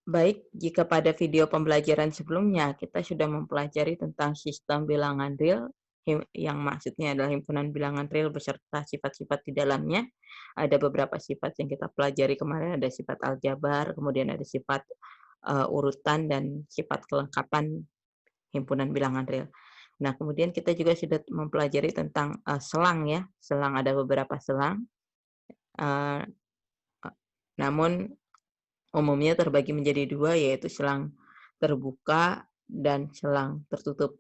Baik, jika pada video pembelajaran sebelumnya kita sudah mempelajari tentang sistem bilangan real, yang maksudnya adalah himpunan bilangan real beserta sifat-sifat di dalamnya. Ada beberapa sifat yang kita pelajari kemarin, ada sifat aljabar, kemudian ada sifat urutan, dan sifat kelengkapan himpunan bilangan real. Nah, kemudian kita juga sudah mempelajari tentang selang ya, selang ada beberapa selang, eh, namun umumnya terbagi menjadi dua, yaitu selang terbuka dan selang tertutup.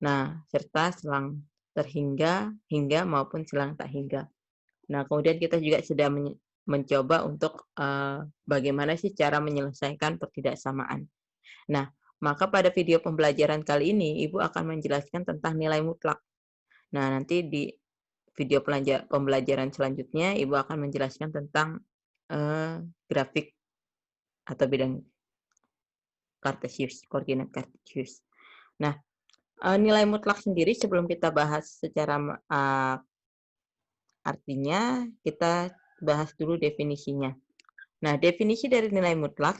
Nah, serta selang terhingga, hingga maupun selang tak hingga. Nah, kemudian kita juga sudah mencoba untuk bagaimana sih cara menyelesaikan pertidaksamaan. Nah, maka pada video pembelajaran kali ini, Ibu akan menjelaskan tentang nilai mutlak. Nah, nanti di video pembelajaran selanjutnya, Ibu akan menjelaskan tentang grafik atau bidang Kartesius, koordinat Kartesius. Nah, nilai mutlak sendiri sebelum kita bahas secara artinya, kita bahas dulu definisinya. Nah, definisi dari nilai mutlak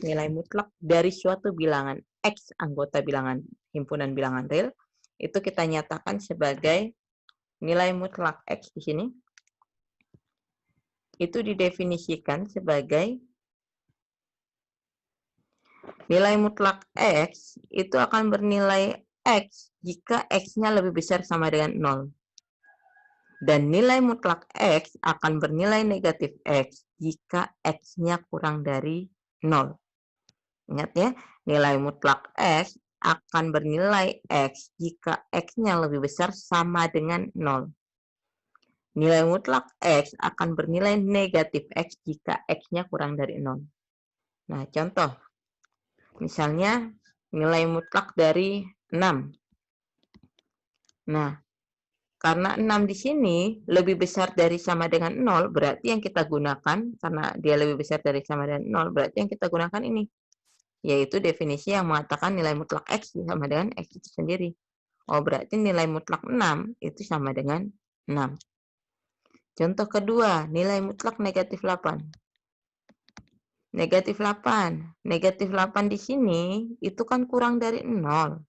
dari suatu bilangan X anggota bilangan himpunan bilangan real, itu kita nyatakan sebagai nilai mutlak X di sini, itu didefinisikan sebagai nilai mutlak X itu akan bernilai X jika X-nya lebih besar sama dengan 0. Dan nilai mutlak X akan bernilai negatif X jika X-nya kurang dari 0. Ingat ya, nilai mutlak X akan bernilai X jika X-nya lebih besar sama dengan 0. Nilai mutlak X akan bernilai negatif X jika X-nya kurang dari 0. Nah, contoh. Misalnya, nilai mutlak dari 6. Nah, karena 6 di sini lebih besar dari sama dengan 0, berarti yang kita gunakan, karena dia lebih besar dari sama dengan 0, berarti yang kita gunakan ini, yaitu definisi yang mengatakan nilai mutlak X sama dengan X itu sendiri. Oh, berarti nilai mutlak 6 itu sama dengan 6. Contoh kedua, nilai mutlak negatif 8. Negatif 8. Negatif 8 di sini itu kan kurang dari 0.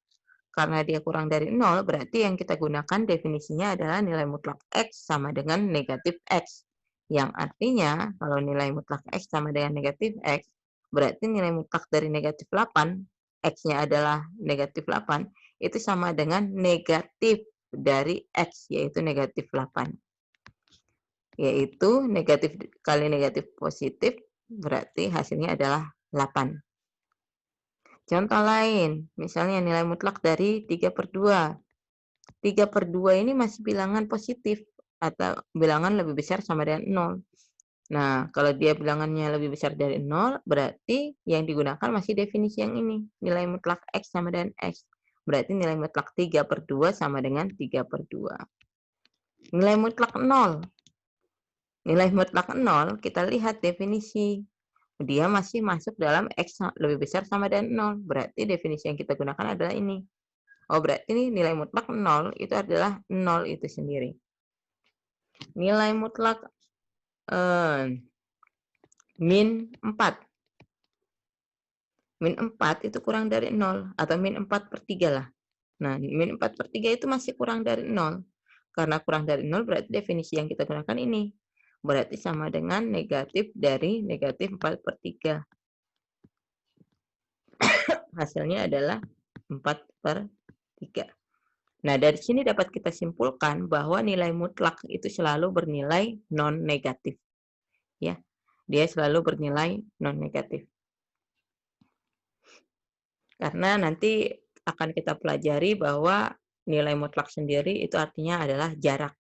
Karena dia kurang dari 0, berarti yang kita gunakan definisinya adalah nilai mutlak X sama dengan negatif X. Yang artinya, kalau nilai mutlak X sama dengan negatif X, berarti nilai mutlak dari negatif 8, X-nya adalah negatif 8, itu sama dengan negatif dari X, yaitu negatif 8. Yaitu negatif kali negatif positif, berarti hasilnya adalah 8. Contoh lain, misalnya nilai mutlak dari 3/2. 3/2 ini masih bilangan positif atau bilangan lebih besar sama dengan 0. Nah, kalau dia bilangannya lebih besar dari 0, berarti yang digunakan masih definisi yang ini. Nilai mutlak X sama dengan X. Berarti nilai mutlak 3/2 sama dengan 3/2. Nilai mutlak 0. Nilai mutlak 0, kita lihat definisi. Dia masih masuk dalam X lebih besar sama dengan 0. Berarti definisi yang kita gunakan adalah ini. Oh, berarti ini nilai mutlak 0 itu adalah 0 itu sendiri. Nilai mutlak min 4. Min 4 itu kurang dari 0. Atau min 4/3 lah. Nah, min 4/3 itu masih kurang dari 0. Karena kurang dari 0 berarti definisi yang kita gunakan ini. Berarti sama dengan negatif dari negatif 4/3. Hasilnya adalah 4/3. Nah, dari sini dapat kita simpulkan bahwa nilai mutlak itu selalu bernilai non-negatif. Ya, dia selalu bernilai non-negatif. Karena nanti akan kita pelajari bahwa nilai mutlak sendiri itu artinya adalah jarak.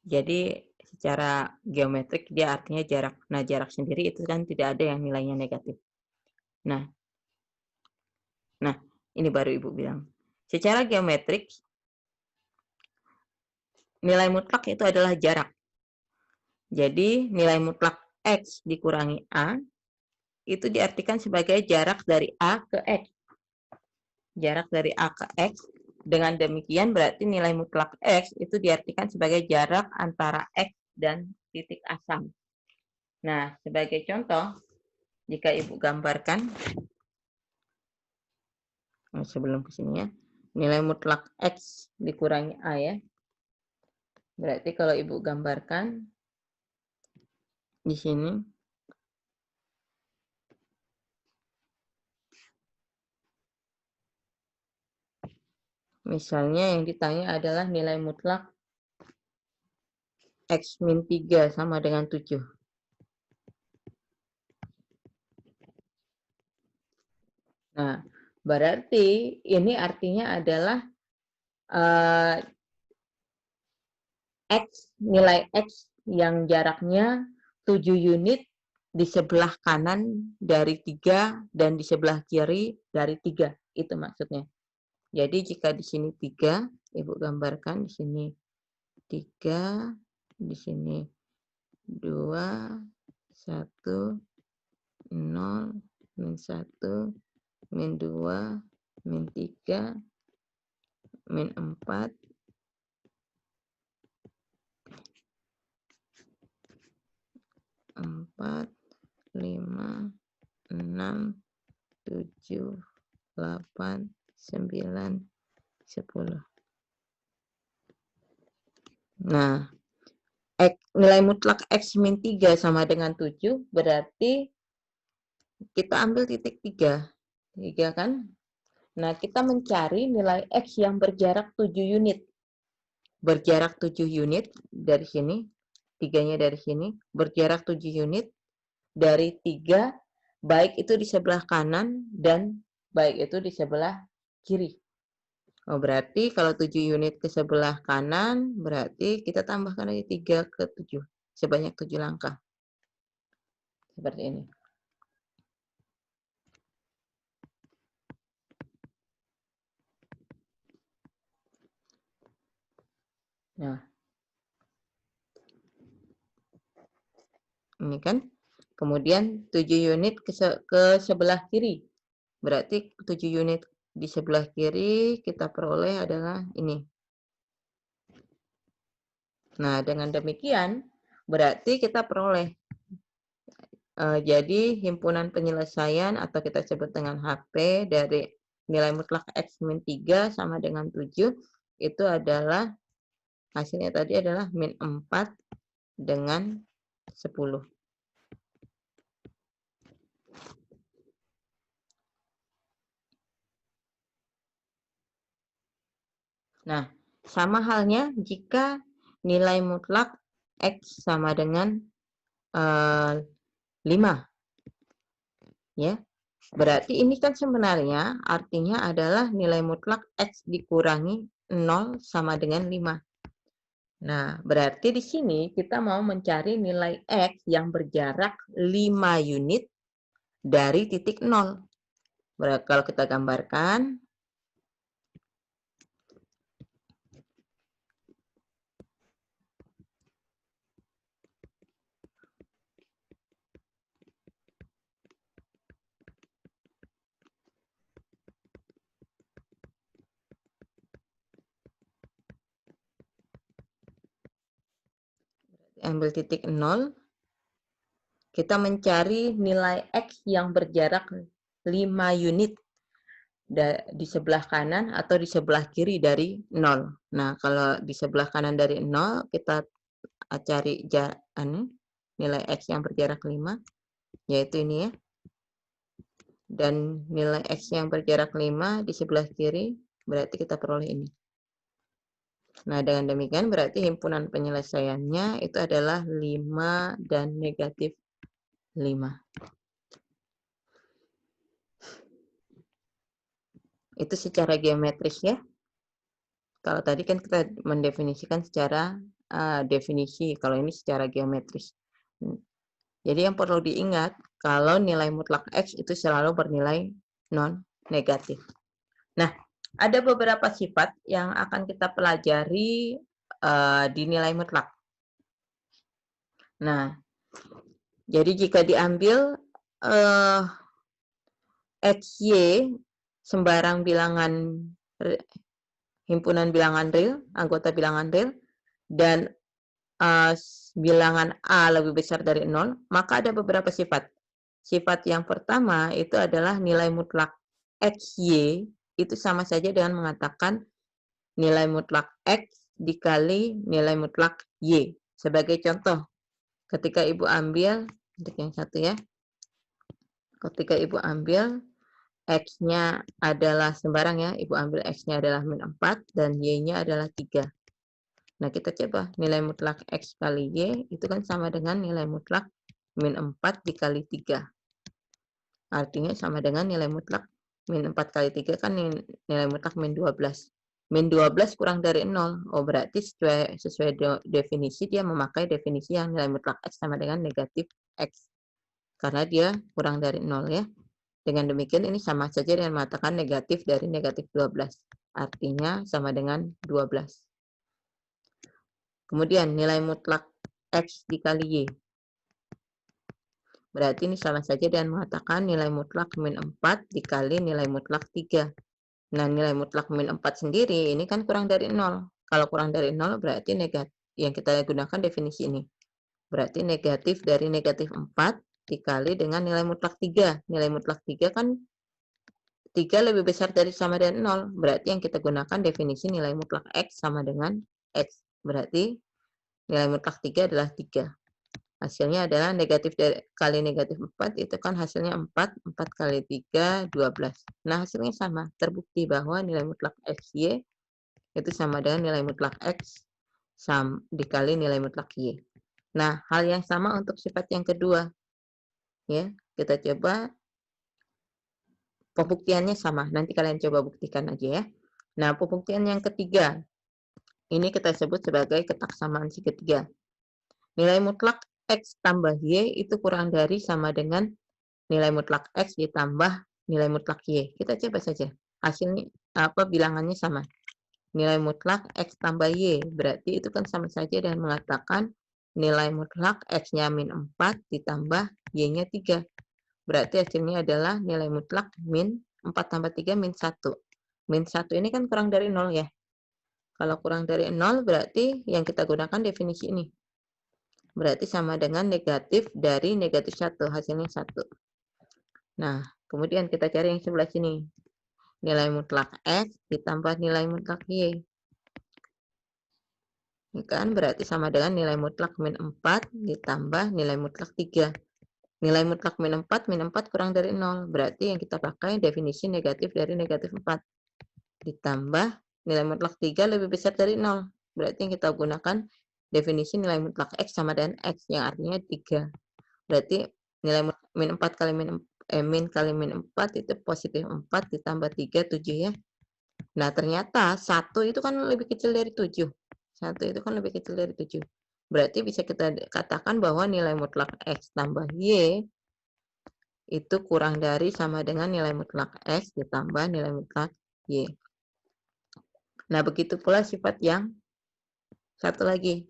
Jadi secara geometrik dia artinya jarak. Nah, jarak sendiri itu kan tidak ada yang nilainya negatif. Nah, ini baru Ibu bilang. Secara geometrik, nilai mutlak itu adalah jarak. Jadi, nilai mutlak X dikurangi A, itu diartikan sebagai jarak dari A ke X. Jarak dari A ke X. Dengan demikian berarti nilai mutlak X itu diartikan sebagai jarak antara X dan titik asam. Nah, sebagai contoh, Jika Ibu gambarkan, sebelum ke sini ya, nilai mutlak X dikurangi A ya. Berarti kalau Ibu gambarkan di sini, misalnya yang ditanya adalah nilai mutlak X min 3 sama dengan 7. Nah, berarti ini artinya adalah nilai X yang jaraknya 7 unit di sebelah kanan dari 3 dan di sebelah kiri dari 3. Itu maksudnya. Jadi jika di sini 3, Ibu gambarkan di sini 3, di sini 2, 1, 0, min 1, min 2, min 3, min 4, 4, 5, 6, 7, 8, 9, 10. Nah, nilai mutlak X min 3 sama dengan 7, berarti kita ambil titik 3. 3 kan? Nah, kita mencari nilai X yang berjarak 7 unit. Berjarak 7 unit dari sini, 3-nya dari sini, berjarak 7 unit dari 3, baik itu di sebelah kanan dan baik itu di sebelah kiri. Oh, berarti kalau 7 unit ke sebelah kanan, berarti kita tambahkan lagi 3 ke 7. Sebanyak 7 langkah. Seperti ini. Nah, ini kan. Kemudian 7 unit ke sebelah kiri. Berarti 7 unit di sebelah kiri kita peroleh adalah ini. Nah, dengan demikian berarti kita peroleh jadi himpunan penyelesaian atau kita sebut dengan HP dari nilai mutlak X min 3 sama dengan 7 itu adalah hasilnya tadi adalah min 4 dengan 10. Nah, sama halnya jika nilai mutlak X sama dengan 5. Ya. Berarti ini kan sebenarnya artinya adalah nilai mutlak X dikurangi 0 sama dengan 5. Nah, berarti di sini kita mau mencari nilai X yang berjarak 5 unit dari titik 0. Berarti kalau kita gambarkan, ambil titik 0, kita mencari nilai X yang berjarak 5 unit di sebelah kanan atau di sebelah kiri dari 0. Nah, kalau di sebelah kanan dari 0, kita cari nilai X yang berjarak 5, yaitu ini ya. Dan nilai X yang berjarak 5 di sebelah kiri, berarti kita peroleh ini. Nah, dengan demikian berarti himpunan penyelesaiannya itu adalah 5 dan negatif 5. Itu secara geometris ya. Kalau tadi kan kita mendefinisikan secara definisi, kalau ini secara geometris. Jadi yang perlu diingat, kalau nilai mutlak X itu selalu bernilai non-negatif. Nah, ada beberapa sifat yang akan kita pelajari di nilai mutlak. Nah, jadi jika diambil XY sembarang bilangan himpunan bilangan real, anggota bilangan real, dan bilangan A lebih besar dari 0, maka ada beberapa sifat. Sifat yang pertama itu adalah nilai mutlak XY itu sama saja dengan mengatakan nilai mutlak X dikali nilai mutlak Y. Sebagai contoh, ketika Ibu ambil, untuk yang satu ya, ketika Ibu ambil X-nya adalah sembarang ya, Ibu ambil X-nya adalah min 4 dan Y-nya adalah 3. Nah, kita coba nilai mutlak X kali Y itu kan sama dengan nilai mutlak min 4 dikali 3. Artinya sama dengan nilai mutlak min 4 kali 3 kan nilai mutlak min 12. Min 12 kurang dari 0. Oh, berarti sesuai definisi dia memakai definisi yang nilai mutlak X sama dengan negatif X. Karena dia kurang dari 0 ya. Dengan demikian ini sama saja dengan mengatakan negatif dari negatif 12. Artinya sama dengan 12. Kemudian nilai mutlak X dikali Y. Berarti ini sama saja dengan mengatakan nilai mutlak min 4 dikali nilai mutlak 3. Nah, nilai mutlak min 4 sendiri ini kan kurang dari 0. Kalau kurang dari 0 berarti negatif. Yang kita gunakan definisi ini. Berarti negatif dari negatif 4 dikali dengan nilai mutlak 3. Nilai mutlak 3 kan 3 lebih besar dari sama dengan 0. Berarti yang kita gunakan definisi nilai mutlak X sama dengan X. Berarti nilai mutlak 3 adalah 3. Hasilnya adalah negatif kali negatif 4, itu kan hasilnya 4. 4 kali 3, 12. Nah, hasilnya sama. Terbukti bahwa nilai mutlak XY itu sama dengan nilai mutlak X dikali nilai mutlak Y. Nah, hal yang sama untuk sifat yang kedua. Ya, kita coba. Pembuktiannya sama, nanti kalian coba buktikan aja ya. Nah, pembuktian yang ketiga, ini kita sebut sebagai ketaksamaan segitiga. Nilai mutlak X tambah Y itu kurang dari sama dengan nilai mutlak X ditambah nilai mutlak Y. Kita coba saja, hasilnya bilangannya sama. Nilai mutlak X tambah Y, berarti itu kan sama saja dengan mengatakan nilai mutlak X-nya min 4 ditambah Y-nya 3. Berarti hasilnya adalah nilai mutlak min 4 tambah 3 min 1. Min 1 ini kan kurang dari 0 ya. Kalau kurang dari 0 berarti yang kita gunakan definisi ini. Berarti sama dengan negatif dari negatif 1. Hasilnya 1. Nah, kemudian kita cari yang sebelah sini. Nilai mutlak X ditambah nilai mutlak Y. Ini kan berarti sama dengan nilai mutlak min 4 ditambah nilai mutlak 3. Nilai mutlak min 4 kurang dari 0. Berarti yang kita pakai definisi negatif dari negatif 4. Ditambah nilai mutlak 3 lebih besar dari 0. Berarti yang kita gunakan definisi nilai mutlak X sama dengan X, yang artinya 3. Berarti nilai min 4 kali min kali min 4 itu positif 4 ditambah 3, 7 ya. Nah, ternyata 1 itu kan lebih kecil dari 7. 1 itu kan lebih kecil dari 7. Berarti bisa kita katakan bahwa nilai mutlak X tambah Y itu kurang dari sama dengan nilai mutlak X ditambah nilai mutlak Y. Nah, begitu pula sifat yang satu lagi.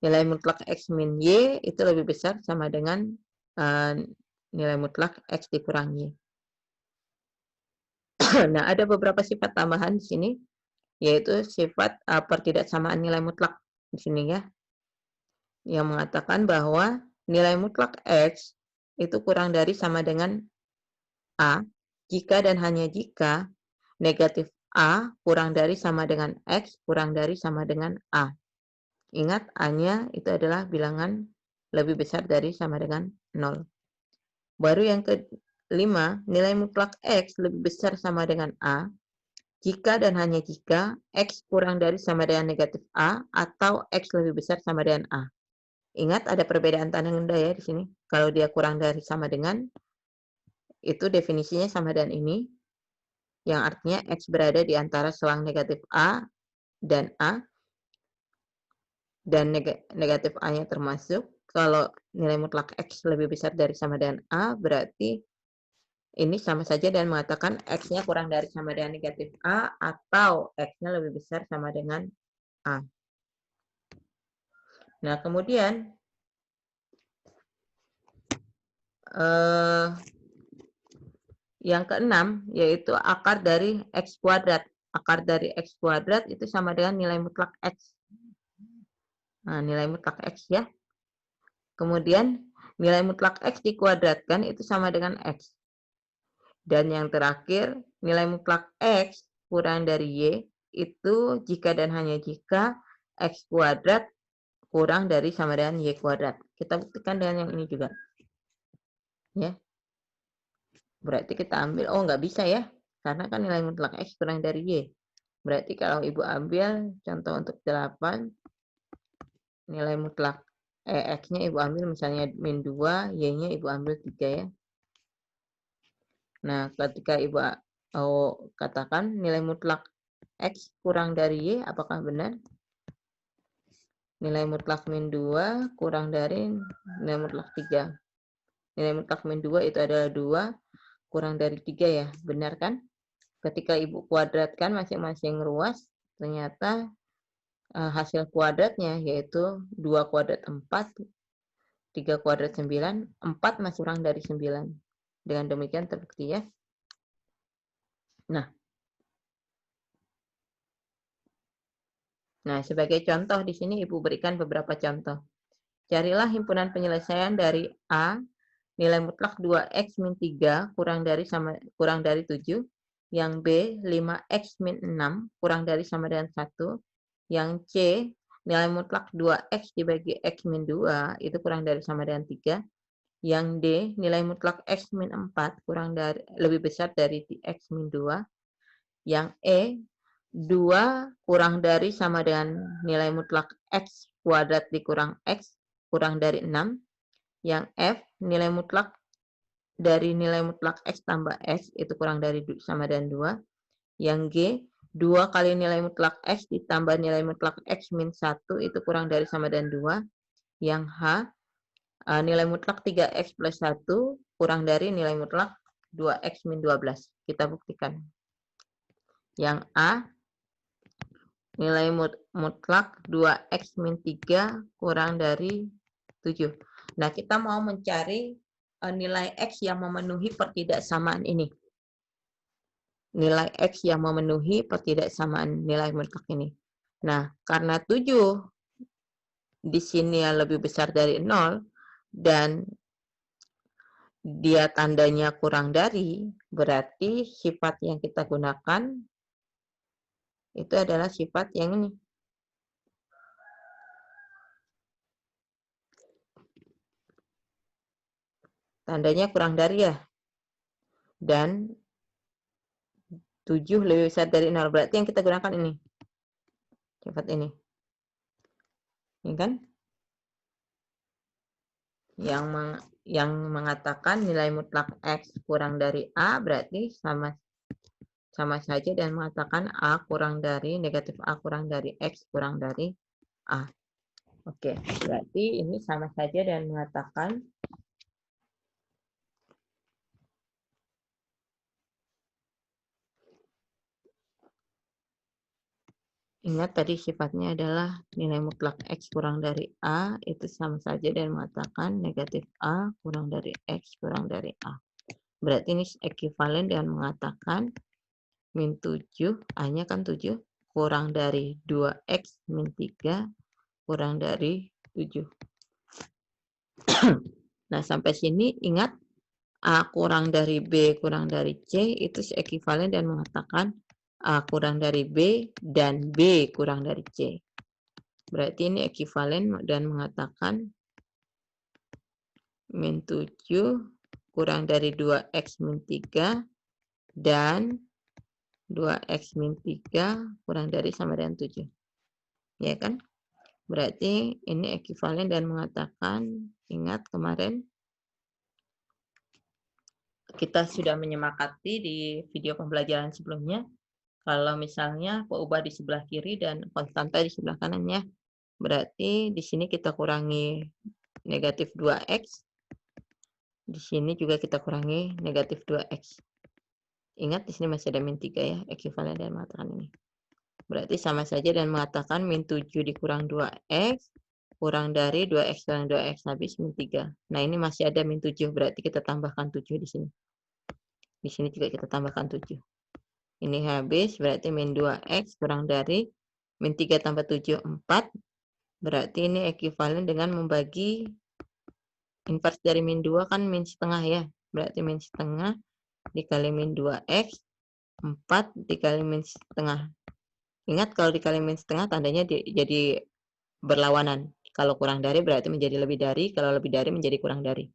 Nilai mutlak X min Y itu lebih besar sama dengan nilai mutlak X dikurangi Y. Nah, ada beberapa sifat tambahan di sini, yaitu sifat pertidaksamaan nilai mutlak di sini ya. Yang mengatakan bahwa nilai mutlak X itu kurang dari sama dengan A jika dan hanya jika negatif A kurang dari sama dengan X kurang dari sama dengan A. Ingat, A-nya itu adalah bilangan lebih besar dari sama dengan 0. Baru yang kelima, nilai mutlak X lebih besar sama dengan A jika dan hanya jika X kurang dari sama dengan negatif A atau X lebih besar sama dengan A. Ingat, ada perbedaan tanda ya di sini. Kalau dia kurang dari sama dengan, itu definisinya sama dengan ini, yang artinya X berada di antara selang negatif A, dan negatif A-nya termasuk. Kalau nilai mutlak X lebih besar dari sama dengan A, berarti ini sama saja dan mengatakan X-nya kurang dari sama dengan negatif A, atau X-nya lebih besar sama dengan A. Nah, kemudian yang keenam, yaitu akar dari X kuadrat. Akar dari X kuadrat itu sama dengan nilai mutlak X. Nah, nilai mutlak X ya. Kemudian, Nilai mutlak X dikuadratkan itu sama dengan X. Dan yang terakhir, nilai mutlak X kurang dari Y itu jika dan hanya jika X kuadrat kurang dari sama dengan Y kuadrat. Kita buktikan dengan yang ini juga. Ya. Berarti kita ambil, oh nggak bisa ya, karena kan nilai mutlak X kurang dari Y. Berarti kalau Ibu ambil contoh untuk 8, nilai mutlak X-nya Ibu ambil misalnya min 2, Y-nya Ibu ambil 3 ya. Nah, ketika Ibu katakan nilai mutlak X kurang dari Y, apakah benar? Nilai mutlak min 2 kurang dari nilai mutlak 3. Nilai mutlak min 2 itu adalah 2 kurang dari 3 ya, benar kan? Ketika Ibu kuadratkan masing-masing ruas, ternyata hasil kuadratnya yaitu 2 kuadrat 4, 3 kuadrat 9, 4 masih kurang dari 9. Dengan demikian terbukti ya. Nah, sebagai contoh di sini Ibu berikan beberapa contoh. Carilah himpunan penyelesaian dari A, nilai mutlak 2x min 3 kurang dari 7, yang B 5x min 6 kurang dari sama dengan 1, yang C nilai mutlak 2x dibagi x min 2 itu kurang dari sama dengan 3, yang D nilai mutlak x min 4 lebih besar dari x min 2, yang E 2 kurang dari sama dengan nilai mutlak x kuadrat dikurang x kurang dari 6. Yang F nilai mutlak dari nilai mutlak x tambah x itu kurang dari sama dengan 2. Yang G 2 kali nilai mutlak x ditambah nilai mutlak x min 1 itu kurang dari sama dengan 2. Yang H nilai mutlak 3x plus 1 kurang dari nilai mutlak 2x min 12. Kita buktikan. Yang A nilai mutlak 2x min 3 kurang dari 7. Nah, kita mau mencari nilai X yang memenuhi pertidaksamaan ini. Nilai X yang memenuhi pertidaksamaan nilai mutlak ini. Nah, karena 7 di sini lebih besar dari 0 dan dia tandanya kurang dari, berarti sifat yang kita gunakan itu adalah sifat yang ini. Tandanya kurang dari ya. Dan 7 lebih besar dari 0. Berarti yang kita gunakan ini. Sifat ini. Ini kan? Yang mengatakan nilai mutlak X kurang dari A berarti sama saja dan mengatakan A kurang dari, negatif A kurang dari X kurang dari A. Oke, berarti ini sama saja dan mengatakan ingat tadi sifatnya adalah nilai mutlak X kurang dari A itu sama saja dan mengatakan negatif A kurang dari X kurang dari A. Berarti ini ekuivalen dengan mengatakan min 7, A-nya kan 7, kurang dari 2X min 3, kurang dari 7. Nah, sampai sini ingat A kurang dari B kurang dari C itu ekuivalen dan mengatakan A kurang dari B dan B kurang dari C. Berarti ini ekuivalen dan mengatakan min 7 kurang dari 2X min 3 dan 2X min 3 kurang dari sama dengan 7. Ya kan? Berarti ini ekuivalen dan mengatakan, ingat kemarin kita sudah menyemakati di video pembelajaran sebelumnya, kalau misalnya peubah di sebelah kiri dan konstanta di sebelah kanannya, berarti di sini kita kurangi negatif 2X, di sini juga kita kurangi negatif 2X. Ingat di sini masih ada min 3 ya, ekuivalen dan mengatakan ini. Berarti sama saja dan mengatakan min 7 dikurang 2X, kurang dari 2X kurang 2X habis min 3. Nah ini masih ada min 7, berarti kita tambahkan 7 di sini. Di sini juga kita tambahkan 7. Ini habis, berarti min 2X kurang dari min 3 tambah 7, 4. Berarti ini ekuivalen dengan membagi Inverse dari min 2 kan min setengah ya. Berarti min setengah dikali min 2x, 4 dikali min setengah. Ingat kalau dikali min setengah tandanya jadi berlawanan. Kalau kurang dari berarti menjadi lebih dari, kalau lebih dari menjadi kurang dari.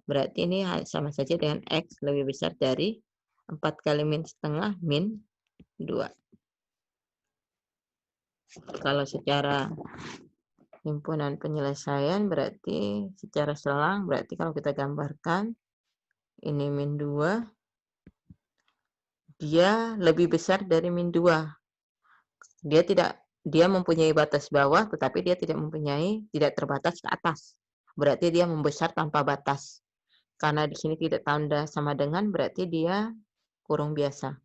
Berarti ini sama saja dengan x lebih besar dari 4 kali min setengah min 2. Kalau secara himpunan penyelesaian berarti secara selang, berarti kalau kita gambarkan ini min 2, dia lebih besar dari min 2. Dia mempunyai batas bawah, tetapi dia tidak terbatas ke atas. Berarti dia membesar tanpa batas. Karena di sini tidak tanda sama dengan, berarti dia kurung biasa.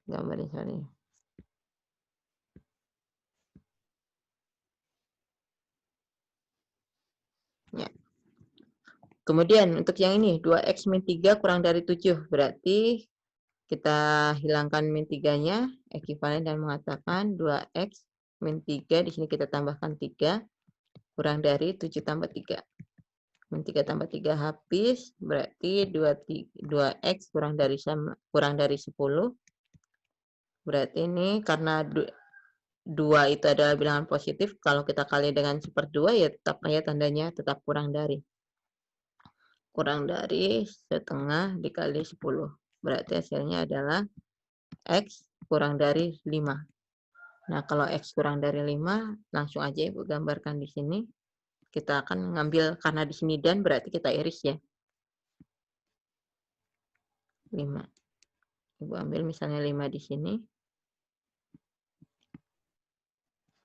Gambarin soalnya. Ya. Kemudian untuk yang ini, 2x min 3 kurang dari 7. Berarti kita hilangkan min 3-nya, ekuivalen dan mengatakan 2x min 3, di sini kita tambahkan 3, kurang dari 7 tambah 3. Min 3 tambah 3 habis, berarti 2x kurang dari 10. Berarti ini karena 2 itu adalah bilangan positif, kalau kita kali dengan 1/2 ya tetap aja tandanya tetap kurang dari. Kurang dari setengah dikali 10. Berarti hasilnya adalah X kurang dari 5. Nah, kalau X kurang dari 5, langsung aja Ibu gambarkan di sini. Kita akan ngambil, karena di sini dan berarti kita iris ya. 5. Ibu ambil misalnya 5 di sini.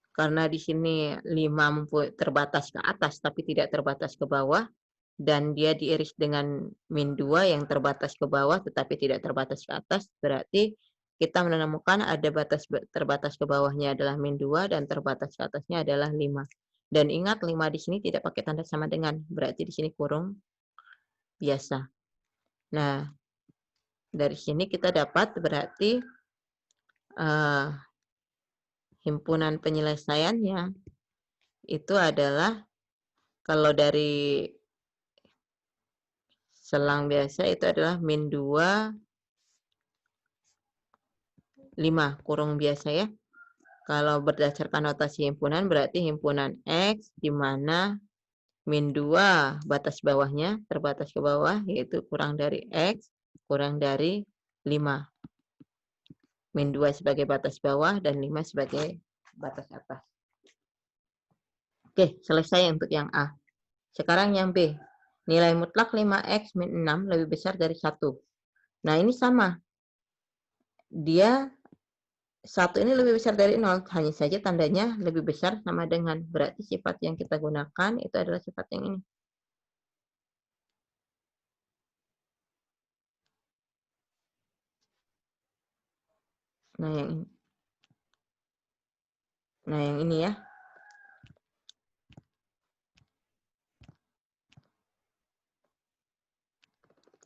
Karena di sini 5 terbatas ke atas tapi tidak terbatas ke bawah, dan dia diiris dengan min 2 yang terbatas ke bawah tetapi tidak terbatas ke atas, berarti kita menemukan ada terbatas ke bawahnya adalah min 2 dan terbatas ke atasnya adalah 5. Dan ingat 5 di sini tidak pakai tanda sama dengan, berarti di sini kurung biasa. Nah, dari sini kita dapat berarti himpunan penyelesaiannya itu adalah kalau dari selang biasa itu adalah min 2, 5, kurung biasa ya. Kalau berdasarkan notasi himpunan berarti himpunan X di mana min 2 batas bawahnya terbatas ke bawah yaitu kurang dari X kurang dari 5. Min 2 sebagai batas bawah dan 5 sebagai batas atas. Oke, selesai untuk yang A. Sekarang yang B. Nilai mutlak 5x min 6 lebih besar dari 1. Nah, ini sama. Dia 1 ini lebih besar dari 0, hanya saja tandanya lebih besar sama dengan. Berarti sifat yang kita gunakan itu adalah sifat yang ini. Nah, yang ini. Nah, yang ini ya.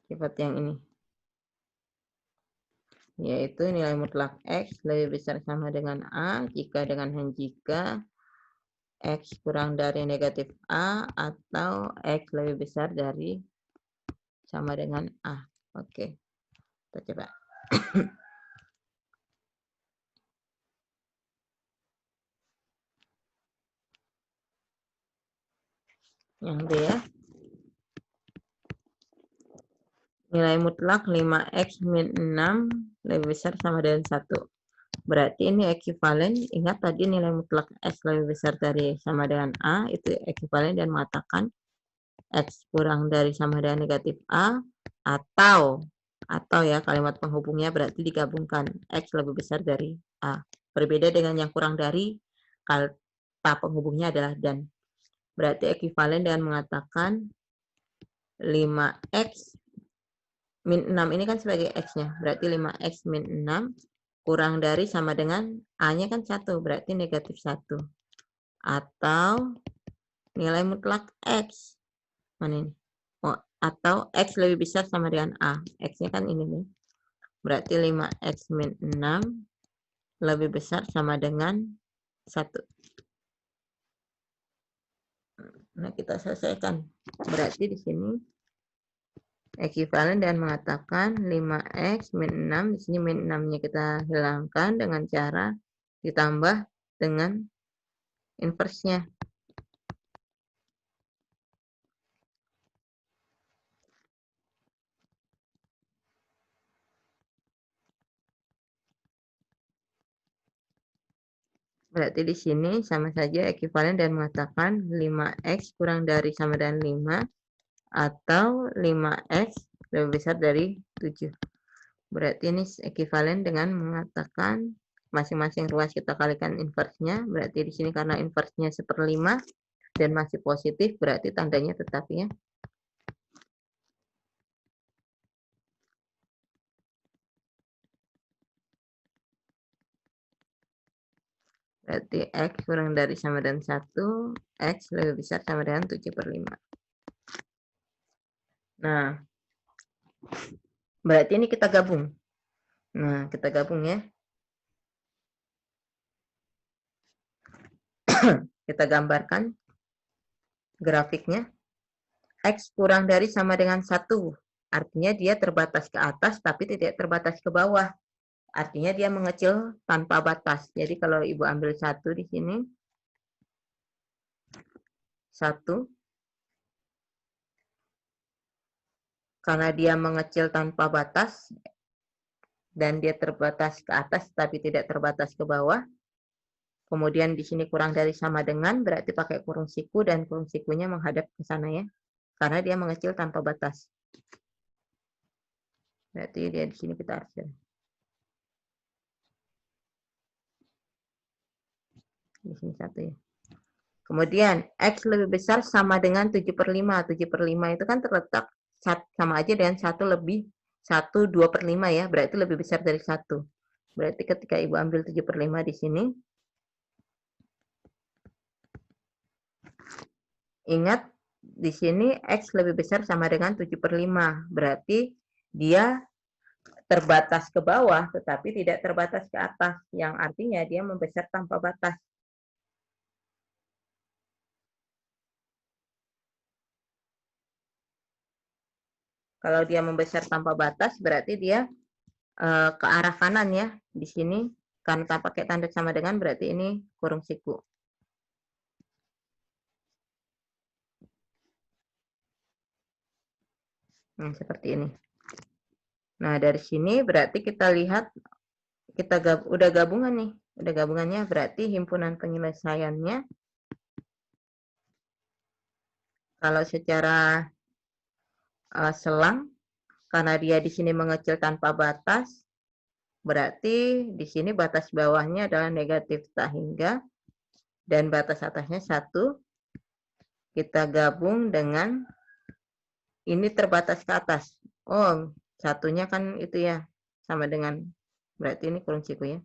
Sifat yang ini. Yaitu nilai mutlak X lebih besar sama dengan A jika X kurang dari negatif A atau X lebih besar dari sama dengan A. Oke, kita coba. Yang B ya. Nilai mutlak 5x min 6 lebih besar sama dengan 1. Berarti ini ekuivalen, ingat tadi nilai mutlak X lebih besar dari sama dengan A, itu ekuivalen dan mengatakan X kurang dari sama dengan negatif A, atau ya kalimat penghubungnya berarti digabungkan X lebih besar dari A. Berbeda dengan yang kurang dari, kata penghubungnya adalah dan. Berarti ekuivalen dengan mengatakan 5x min 6 ini kan sebagai X-nya. Berarti 5x min 6 kurang dari sama dengan A-nya kan 1. Berarti negatif 1. Atau nilai mutlak X. Mana ini? Oh, atau X lebih besar sama dengan A. X-nya kan ini nih. Berarti 5x min 6 lebih besar sama dengan 1. Nah, kita selesaikan. Berarti di sini ekuivalen dan mengatakan 5x min 6. Di sini min 6-nya kita hilangkan dengan cara ditambah dengan inverse-nya. Berarti di sini sama saja ekuivalen dan mengatakan 5x kurang dari sama dengan 5 atau 5x lebih besar dari 7. Berarti ini ekuivalen dengan mengatakan masing-masing ruas kita kalikan inverse-nya. Berarti di sini karena inverse-nya 1/5 dan masih positif, berarti tandanya tetap ya. Berarti X kurang dari sama dengan 1, X lebih besar sama dengan 7/5. Nah, berarti ini kita gabung. Nah, kita gabung ya. Kita gambarkan grafiknya. X kurang dari sama dengan 1. Artinya dia terbatas ke atas tapi tidak terbatas ke bawah. Artinya dia mengecil tanpa batas. Jadi kalau Ibu ambil 1 di sini, 1, karena dia mengecil tanpa batas, dan dia terbatas ke atas tapi tidak terbatas ke bawah. Kemudian di sini kurang dari sama dengan, berarti pakai kurung siku dan kurung sikunya menghadap ke sana ya. Karena dia mengecil tanpa batas. Berarti dia di sini kita arsir. Di sini 1 ya. Kemudian X lebih besar sama dengan 7/5. 7/5 itu kan terletak sama aja dengan 1 lebih 1 2/5 ya. Berarti lebih besar dari 1. Berarti ketika Ibu ambil 7/5 di sini, ingat di sini X lebih besar sama dengan 7/5. Berarti dia terbatas ke bawah tetapi tidak terbatas ke atas. Yang artinya dia membesar tanpa batas. Kalau dia membesar tanpa batas, berarti dia ke arah kanan ya. Di sini, karena tak pakai tanda sama dengan, berarti ini kurung siku. Nah, seperti ini. Nah, dari sini berarti kita lihat, udah gabungan nih. Udah gabungannya, berarti himpunan penyelesaiannya, kalau secara selang, karena dia di sini mengecil tanpa batas, berarti di sini batas bawahnya adalah negatif tak hingga, dan batas atasnya 1. Kita gabung dengan ini terbatas ke atas. Oh, satunya kan itu ya, sama dengan, berarti ini kurung siku ya.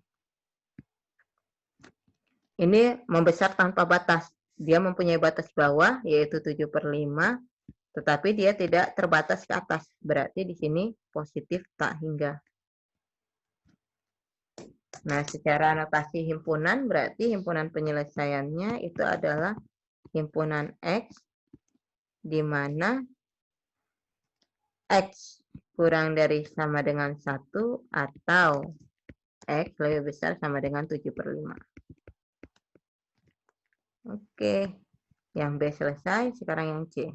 Ini membesar tanpa batas. Dia mempunyai batas bawah, yaitu 7/5, tetapi dia tidak terbatas ke atas. Berarti di sini positif tak hingga. Nah, secara notasi himpunan, berarti himpunan penyelesaiannya itu adalah himpunan X, di mana X kurang dari sama dengan 1 atau X lebih besar sama dengan 7/5. Oke, yang B selesai, sekarang yang C.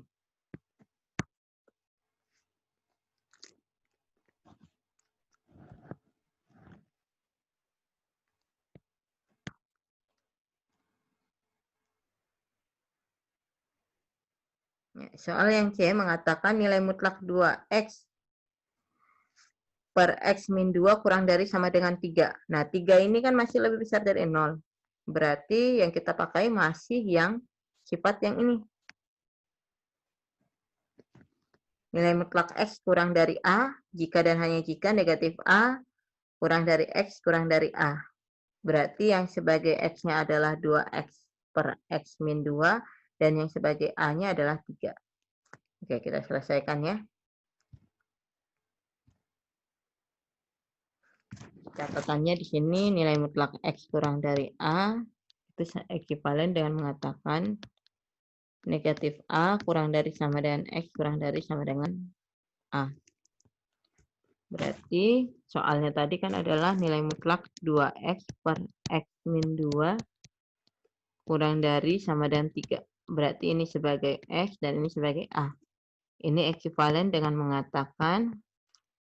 Soal yang C mengatakan nilai mutlak 2X per X min 2 kurang dari sama dengan 3. Nah, 3 ini kan masih lebih besar dari 0. Berarti yang kita pakai masih yang sifat yang ini. Nilai mutlak X kurang dari A, jika dan hanya jika negatif A kurang dari X kurang dari A. Berarti yang sebagai X-nya adalah 2X per X min 2, dan yang sebagai A-nya adalah 3. Oke, kita selesaikan ya. Catatannya di sini nilai mutlak X kurang dari A itu ekuivalen dengan mengatakan negatif A kurang dari sama dengan X kurang dari sama dengan A. Berarti soalnya tadi kan adalah nilai mutlak 2X per X min 2 kurang dari sama dengan 3. Berarti ini sebagai X dan ini sebagai A. Ini ekuivalen dengan mengatakan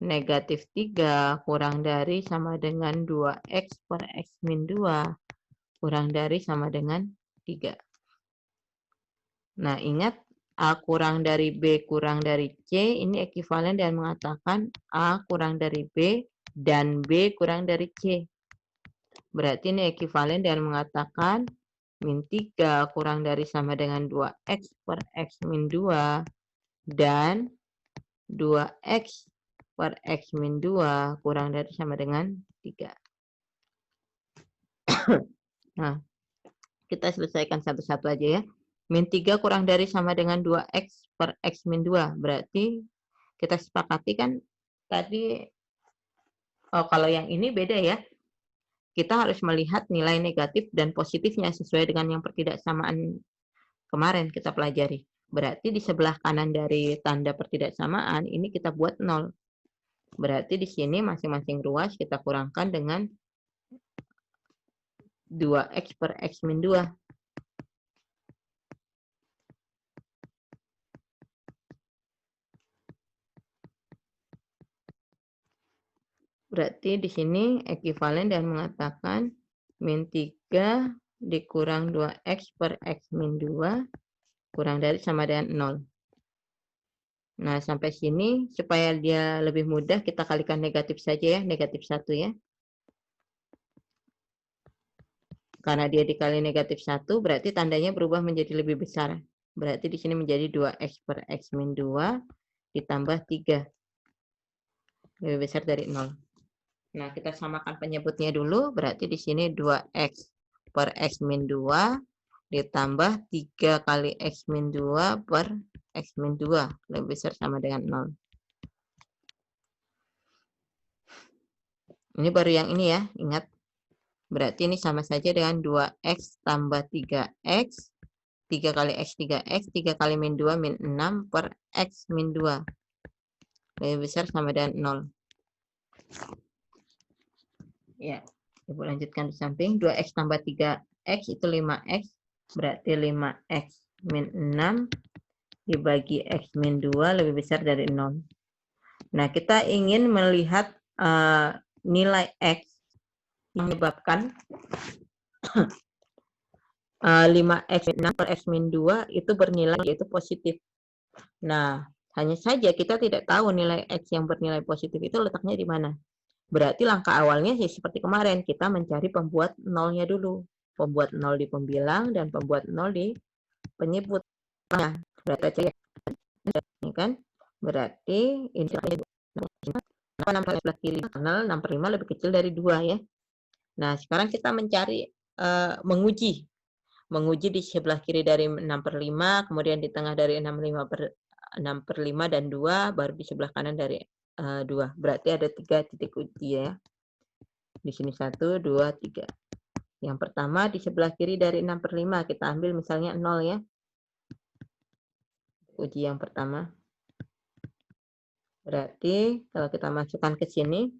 negatif 3 kurang dari sama dengan 2X per X min 2 kurang dari sama dengan 3. Nah, ingat A kurang dari B kurang dari C, ini ekuivalen dengan mengatakan A kurang dari B dan B kurang dari C. Berarti ini ekuivalen dengan mengatakan min 3 kurang dari sama dengan 2X per X min 2 dan 2X per X min 2 kurang dari sama dengan 3. Nah, kita selesaikan satu-satu aja ya. Min 3 kurang dari sama dengan 2X per X min 2. Berarti kita sepakati kan tadi, kalau yang ini beda ya. Kita harus melihat nilai negatif dan positifnya sesuai dengan yang pertidaksamaan kemarin kita pelajari. Berarti di sebelah kanan dari tanda pertidaksamaan ini kita buat 0. Berarti di sini masing-masing ruas kita kurangkan dengan 2X per X min 2. Berarti di sini ekuivalen dan mengatakan min 3 dikurang 2X per X min 2 kurang dari sama dengan 0. Nah, sampai sini supaya dia lebih mudah kita kalikan negatif saja ya, negatif 1 ya. Karena dia dikali negatif 1 berarti tandanya berubah menjadi lebih besar. Berarti di sini menjadi 2X per X min 2 ditambah 3. Lebih besar dari 0. Nah, kita samakan penyebutnya dulu. Berarti di sini 2X per X min 2 ditambah 3 kali X min 2 per X min 2. Lebih besar sama dengan 0. Ini baru yang ini ya, ingat. Berarti ini sama saja dengan 2X tambah 3X. 3 kali X, 3X. 3 kali min 2, min 6 per X min 2. Lebih besar sama dengan 0. Ya, Ibu lanjutkan di samping. 2X tambah 3X itu 5X. Berarti 5X min 6 dibagi X min 2 lebih besar dari 0. Nah, kita ingin melihat nilai X yang menyebabkan 5X min 6 per X min 2 itu bernilai yaitu positif. Nah, hanya saja kita tidak tahu nilai X yang bernilai positif itu letaknya di mana. Berarti langkah awalnya ya seperti kemarin, kita mencari pembuat nolnya dulu. Pembuat nol di pembilang dan pembuat nol di penyebut. Nah, berarti ini kan? Berarti ini 6 kali 11 kiri karena 6 per 5 lebih kecil dari 2 ya. Nah, sekarang kita mencari menguji di sebelah kiri dari 6 per 5, kemudian di tengah dari 6 per 5 dan 2, baru di sebelah kanan dari 2. Berarti ada 3 titik uji ya. Di sini 1, 2, 3. Yang pertama di sebelah kiri dari 6 per 5, kita ambil misalnya 0 ya. Uji yang pertama. Berarti kalau kita masukkan ke sini,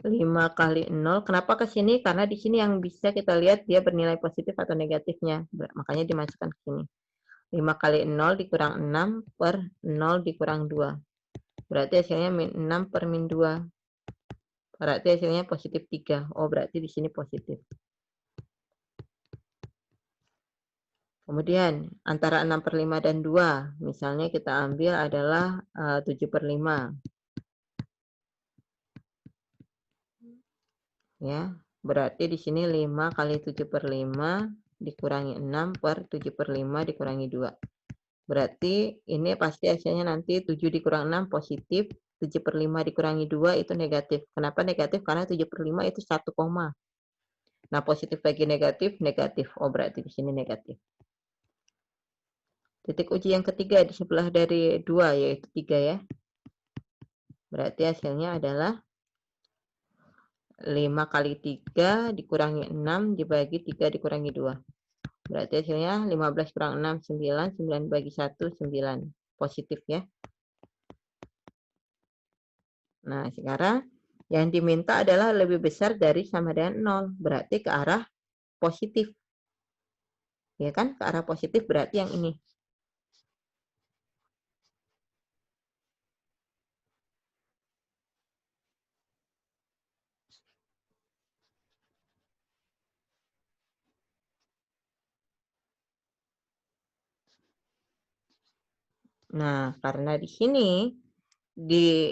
5 kali 0. Kenapa ke sini? Karena di sini yang bisa kita lihat dia bernilai positif atau negatifnya. Makanya dimasukkan ke sini. 5 kali 0 dikurang 6 per 0 dikurang 2. Berarti hasilnya min 6 per min 2. Berarti hasilnya positif 3. Oh, berarti di sini positif. Kemudian antara 6 per 5 dan 2. Misalnya kita ambil adalah 7 per 5. Ya, berarti di sini 5 kali 7 per 5 dikurangi 6 per 7 per 5 dikurangi 2. Berarti ini pasti hasilnya nanti 7 dikurang 6 positif, 7 per 5 dikurangi 2 itu negatif. Kenapa negatif? Karena 7 per 5 itu 1 koma. Nah, positif bagi negatif, negatif. Oh, berarti di sini negatif. Titik uji yang ketiga di sebelah dari 2, yaitu 3 ya. Berarti hasilnya adalah 5 kali 3 dikurangi 6 dibagi 3 dikurangi 2. Berarti hasilnya 15 kurang 6, 9. 9 bagi 1, 9. Positif ya. Nah, sekarang yang diminta adalah lebih besar dari sama dengan 0. Berarti ke arah positif. Ya kan? Ke arah positif berarti yang ini. Nah, karena di sini di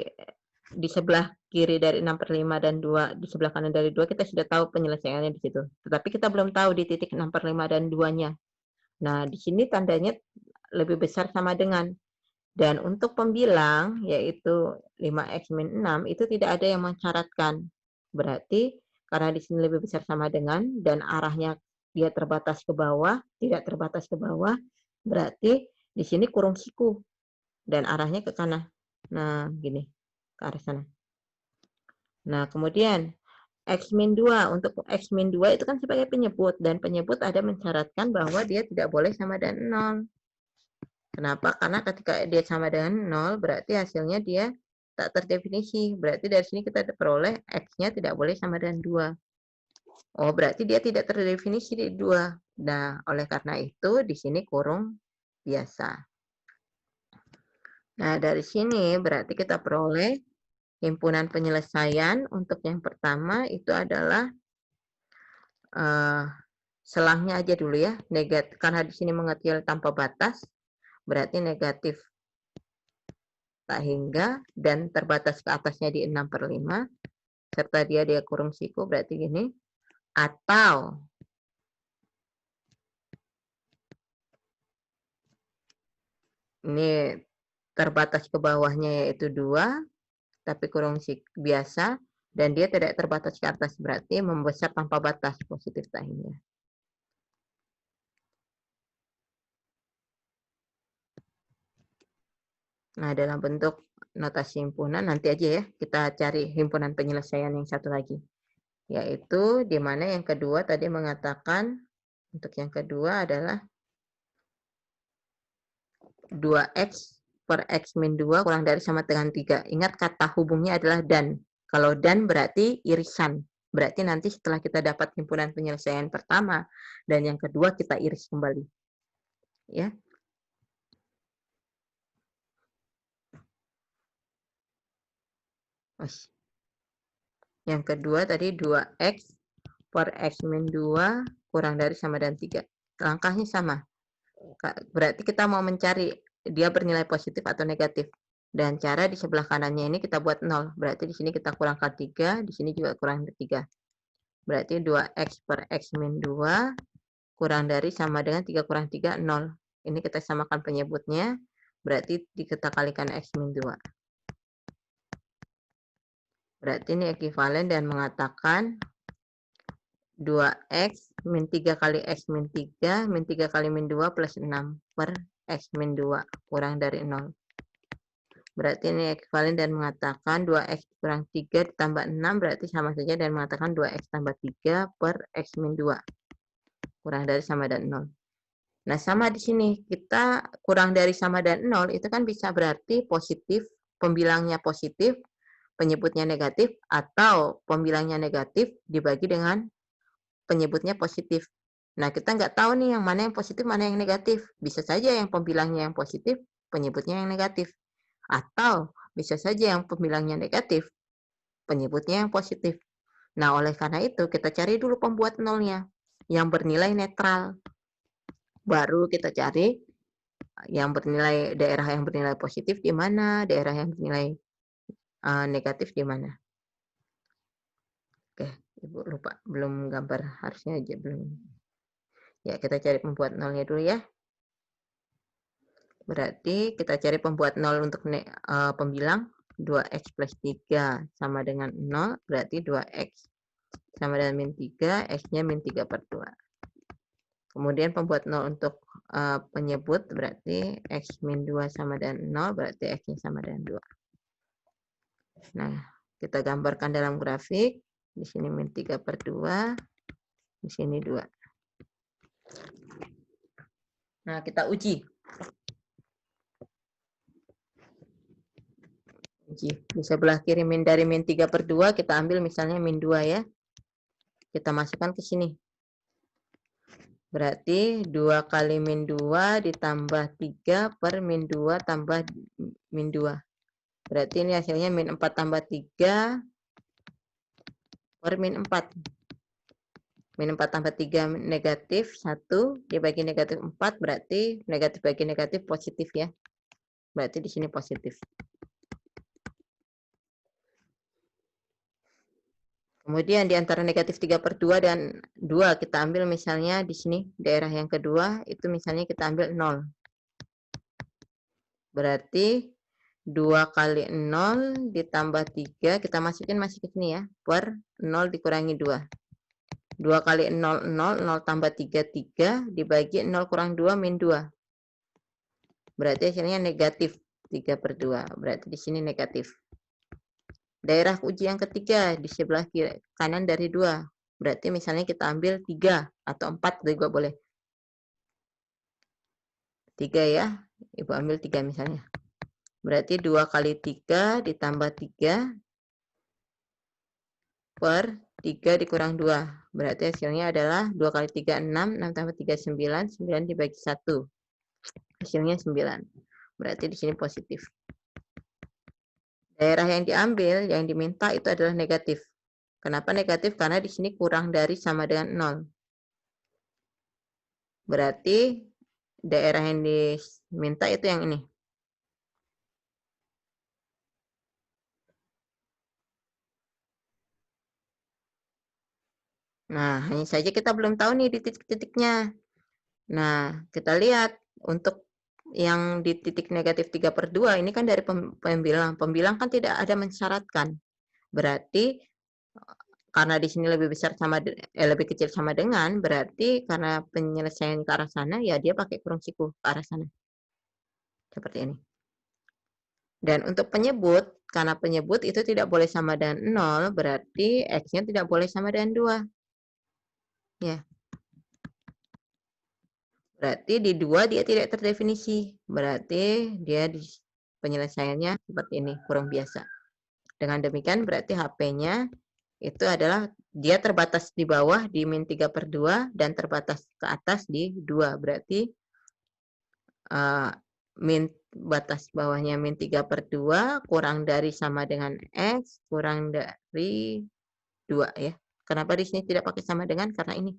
sebelah kiri dari 6/5 dan 2, di sebelah kanan dari 2 kita sudah tahu penyelesaiannya di situ. Tetapi kita belum tahu di titik 6/5 dan 2-nya. Nah, di sini tandanya lebih besar sama dengan. Dan untuk pembilang, yaitu 5x min 6, itu tidak ada yang mensyaratkan. Berarti, karena di sini lebih besar sama dengan, dan arahnya dia terbatas ke bawah, tidak terbatas ke bawah, berarti di sini kurung siku, dan arahnya ke kanan. Nah, gini, ke arah sana. Nah, kemudian, X min 2, untuk X min 2 itu kan sebagai penyebut, dan penyebut ada mensyaratkan bahwa dia tidak boleh sama dengan 0. Kenapa? Karena ketika dia sama dengan 0, berarti hasilnya dia tak terdefinisi. Berarti dari sini kita peroleh X-nya tidak boleh sama dengan 2. Oh, berarti dia tidak terdefinisi di 2. Nah, oleh karena itu, di sini kurung biasa. Nah, dari sini berarti kita peroleh himpunan penyelesaian. Untuk yang pertama itu adalah selangnya aja dulu ya. Negatif, karena di sini mengecil tanpa batas, berarti negatif tak hingga dan terbatas ke atasnya di 6/5 serta dia kurung siku, berarti gini. Atau ini terbatas ke bawahnya yaitu 2 tapi kurung siku biasa dan dia tidak terbatas ke atas, berarti membesar tanpa batas, positif tak hingga. Nah, dalam bentuk notasi himpunan nanti aja ya, kita cari himpunan penyelesaian yang satu lagi. Yaitu di mana yang kedua tadi mengatakan, untuk yang kedua adalah 2x per x min 2 kurang dari sama dengan 3. Ingat kata hubungnya adalah dan. Kalau dan berarti irisan. Berarti nanti setelah kita dapat himpunan penyelesaian pertama dan yang kedua kita iris kembali. Ya. Yang kedua tadi 2x per x min 2 kurang dari sama dengan 3. Langkahnya sama. Berarti kita mau mencari dia bernilai positif atau negatif. Dan cara di sebelah kanannya ini kita buat 0. Berarti di sini kita kurangkan 3, di sini juga kurang 3. Berarti 2x per x min 2 kurang dari sama dengan 3 kurang 3, 0. Ini kita samakan penyebutnya, berarti kita kalikan x min 2. Berarti ini ekuivalen dan mengatakan 2x min 3 kali x min 3, min 3 kali min 2 plus 6 per x min 2 kurang dari 0. Berarti ini ekuivalen dan mengatakan 2x kurang 3 ditambah 6 berarti sama saja dan mengatakan 2x tambah 3 per x min 2 kurang dari sama dan 0. Nah, sama di sini kita kurang dari sama dan 0 itu kan bisa berarti positif, pembilangnya positif, penyebutnya negatif, atau pembilangnya negatif dibagi dengan penyebutnya positif. Nah, kita nggak tahu nih yang mana yang positif, mana yang negatif. Bisa saja yang pembilangnya yang positif, penyebutnya yang negatif. Atau bisa saja yang pembilangnya negatif, penyebutnya yang positif. Nah, oleh karena itu kita cari dulu pembuat nolnya yang bernilai netral. Baru kita cari yang bernilai daerah yang bernilai positif di mana, daerah yang bernilai negatif di mana. Oke, Ibu lupa belum gambar, harusnya aja belum. Ya, kita cari pembuat nolnya dulu ya. Berarti kita cari pembuat nol untuk pembilang 2x plus 3 sama dengan 0, berarti 2x sama dengan min 3, x-nya min 3 per 2. Kemudian pembuat 0 untuk penyebut berarti x min 2 sama dengan 0, berarti x-nya sama dengan 2. Nah, kita gambarkan dalam grafik. Di sini min 3 per 2, di sini 2. Nah, kita uji. Di sebelah kiri dari min 3/2 kita ambil misalnya min 2 ya. Kita masukkan ke sini. Berarti 2 kali min 2 ditambah 3 per min 2 tambah min 2. Berarti ini hasilnya min 4 tambah 3 per min 4. Min 4 tambah 3 negatif 1 dibagi negatif 4 berarti negatif bagi negatif positif ya. Berarti di sini positif. Kemudian di antara negatif 3/2 dan 2 kita ambil misalnya di sini daerah yang kedua itu misalnya kita ambil 0. Berarti 2 kali 0 ditambah 3 kita masukin masih ke sini ya per 0 dikurangi 2. 2 kali 0 0 0 tambah 3 3 dibagi 0 kurang 2 min 2. Berarti hasilnya negatif 3/2. Berarti di sini negatif. Daerah uji yang ketiga di sebelah kiri, kanan dari 2. Berarti misalnya kita ambil 3 atau 4 juga boleh. 3 ya. Ibu ambil 3 misalnya. Berarti 2 kali 3 ditambah 3 per 3 dikurang 2. Berarti hasilnya adalah 2 kali 3 6, 6 tambah 3 9, 9 dibagi 1. Hasilnya 9. Berarti di sini positif. Daerah yang diambil, yang diminta itu adalah negatif. Kenapa negatif? Karena di sini kurang dari sama dengan 0. Berarti daerah yang diminta itu yang ini. Nah, hanya saja kita belum tahu nih di titik-titiknya. Nah, kita lihat untuk yang di titik negatif 3/2 ini kan dari pembilang. Pembilang kan tidak ada mensyaratkan. Berarti karena di sini lebih besar sama lebih kecil sama dengan, berarti karena penyelesaian ke arah sana ya dia pakai kurung siku ke arah sana. Seperti ini. Dan untuk penyebut, karena penyebut itu tidak boleh sama dengan 0, berarti X-nya tidak boleh sama dengan 2. Ya. Berarti di 2 dia tidak terdefinisi. Berarti dia di penyelesaiannya seperti ini, kurang biasa. Dengan demikian berarti HP-nya itu adalah dia terbatas di bawah di min 3/2 dan terbatas ke atas di 2. Berarti min batas bawahnya min 3/2 kurang dari sama dengan X kurang dari 2 ya. Kenapa di sini tidak pakai sama dengan? Karena ini.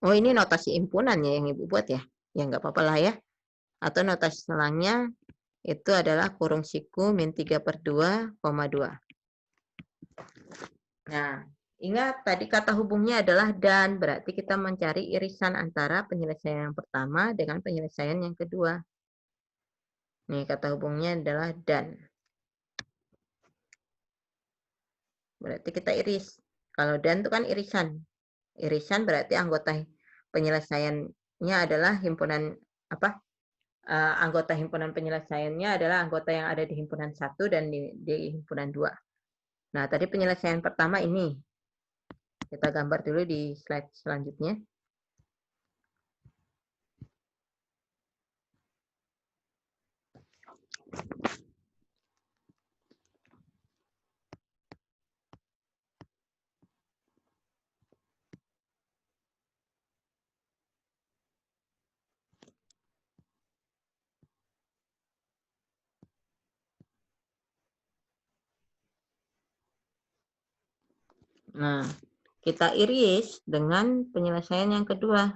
Oh, ini notasi impunannya yang Ibu buat ya? Ya nggak apa-apa lah ya. Atau notasi selangnya itu adalah kurung siku min 3/2, 2. Nah, ingat tadi kata hubungnya adalah dan, berarti kita mencari irisan antara penyelesaian yang pertama dengan penyelesaian yang kedua. Nih, kata hubungnya adalah dan. Berarti kita iris. Kalau dan itu kan irisan. Irisan berarti anggota penyelesaiannya adalah himpunan apa? Anggota himpunan penyelesaiannya adalah anggota yang ada di himpunan 1 dan di himpunan 2. Nah, tadi penyelesaian pertama ini. Kita gambar dulu di slide selanjutnya. Nah, kita iris dengan penyelesaian yang kedua,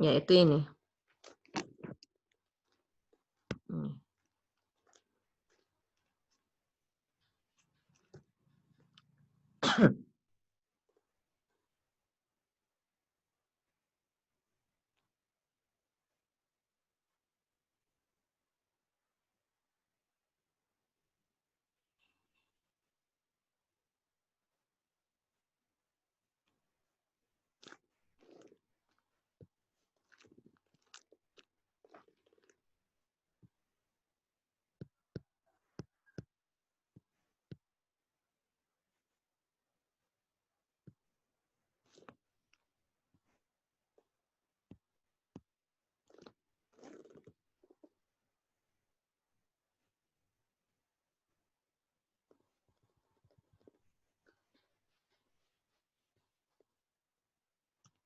yaitu ini.